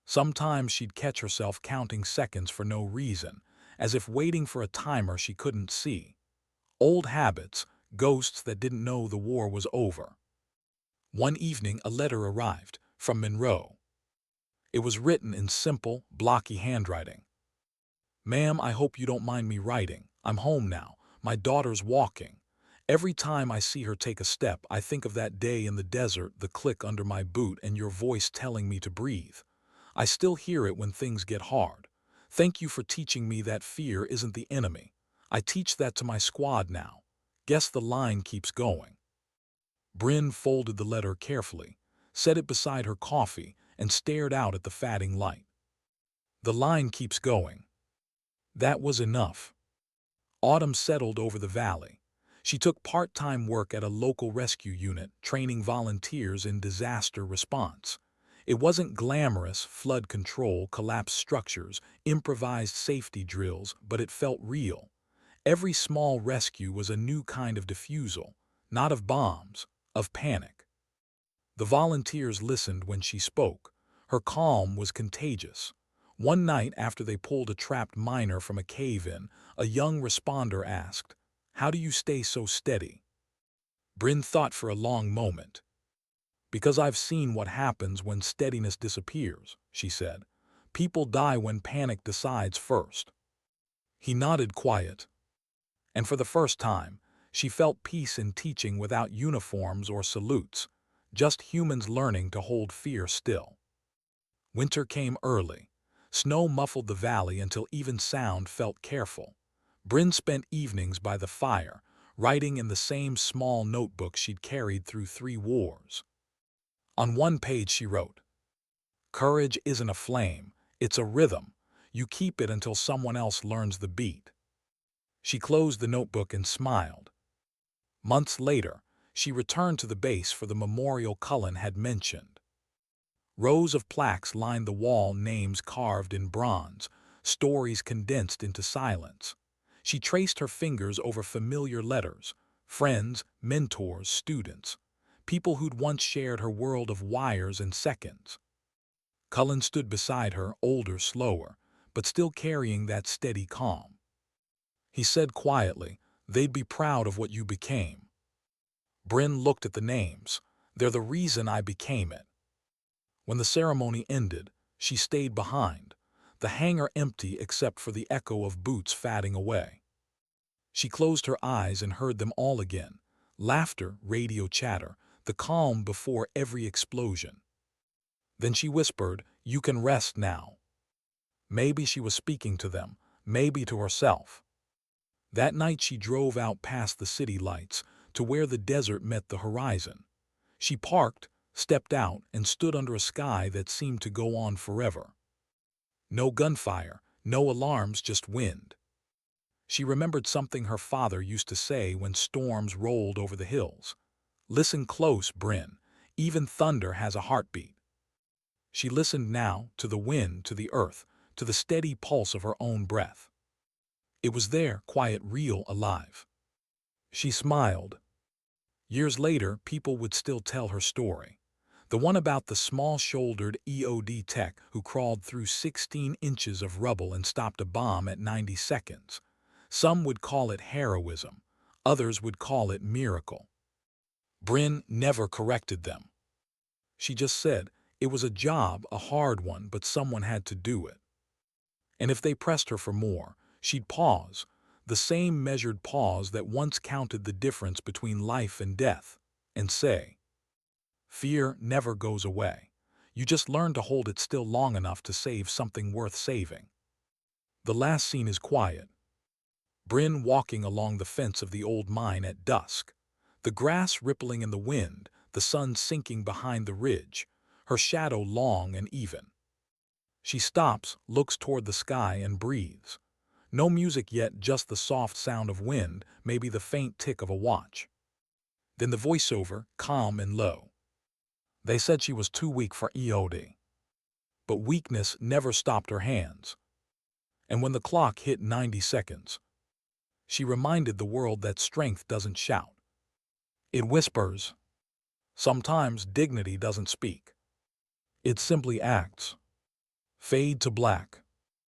Sometimes she'd catch herself counting seconds for no reason, as if waiting for a timer she couldn't see. Old habits, ghosts that didn't know the war was over. One evening a letter arrived, from Monroe. It was written in simple, blocky handwriting. "Ma'am, I hope you don't mind me writing. I'm home now. My daughter's walking. Every time I see her take a step, I think of that day in the desert, the click under my boot, and your voice telling me to breathe. I still hear it when things get hard. Thank you for teaching me that fear isn't the enemy. I teach that to my squad now. Guess the line keeps going." Brin folded the letter carefully, set it beside her coffee, and stared out at the fading light. The line keeps going. That was enough. Autumn settled over the valley. She took part-time work at a local rescue unit, training volunteers in disaster response. It wasn't glamorous, flood control, collapsed structures, improvised safety drills, but it felt real. Every small rescue was a new kind of defusal, not of bombs, of panic. The volunteers listened when she spoke. Her calm was contagious. One night after they pulled a trapped miner from a cave-in, a young responder asked, "How do you stay so steady?" Brin thought for a long moment. "Because I've seen what happens when steadiness disappears," she said. "People die when panic decides first." He nodded quiet. And for the first time, she felt peace in teaching without uniforms or salutes, just humans learning to hold fear still. Winter came early. Snow muffled the valley until even sound felt careful. Brin spent evenings by the fire, writing in the same small notebook she'd carried through 3 wars. On one page she wrote, "Courage isn't a flame, it's a rhythm. You keep it until someone else learns the beat." She closed the notebook and smiled. Months later, she returned to the base for the memorial Cullen had mentioned. Rows of plaques lined the wall, names carved in bronze, stories condensed into silence. She traced her fingers over familiar letters, friends, mentors, students, people who'd once shared her world of wires and seconds. Cullen stood beside her, older, slower, but still carrying that steady calm. He said quietly, "They'd be proud of what you became." Brin looked at the names. "They're the reason I became it." When the ceremony ended, she stayed behind, the hangar empty except for the echo of boots fading away. She closed her eyes and heard them all again, laughter, radio chatter, the calm before every explosion. Then she whispered, "You can rest now." Maybe she was speaking to them, maybe to herself. That night she drove out past the city lights to where the desert met the horizon. She parked, stepped out, and stood under a sky that seemed to go on forever. No gunfire, no alarms, just wind. She remembered something her father used to say when storms rolled over the hills. "Listen close, Brin. Even thunder has a heartbeat." She listened now, to the wind, to the earth, to the steady pulse of her own breath. It was there, quiet, real, alive. She smiled. Years later, people would still tell her story. The one about the small-shouldered EOD tech who crawled through 16 inches of rubble and stopped a bomb at 90 seconds. Some would call it heroism. Others would call it miracle. Brin never corrected them. She just said, it was a job, a hard one, but someone had to do it. And if they pressed her for more, she'd pause, the same measured pause that once counted the difference between life and death, and say, "Fear never goes away. You just learn to hold it still long enough to save something worth saving." The last scene is quiet. Brin walking along the fence of the old mine at dusk. The grass rippling in the wind, the sun sinking behind the ridge, her shadow long and even. She stops, looks toward the sky, and breathes. No music yet, just the soft sound of wind, maybe the faint tick of a watch. Then the voiceover, calm and low. They said she was too weak for EOD. But weakness never stopped her hands. And when the clock hit 90 seconds, she reminded the world that strength doesn't shout. It whispers. Sometimes dignity doesn't speak. It simply acts. Fade to black.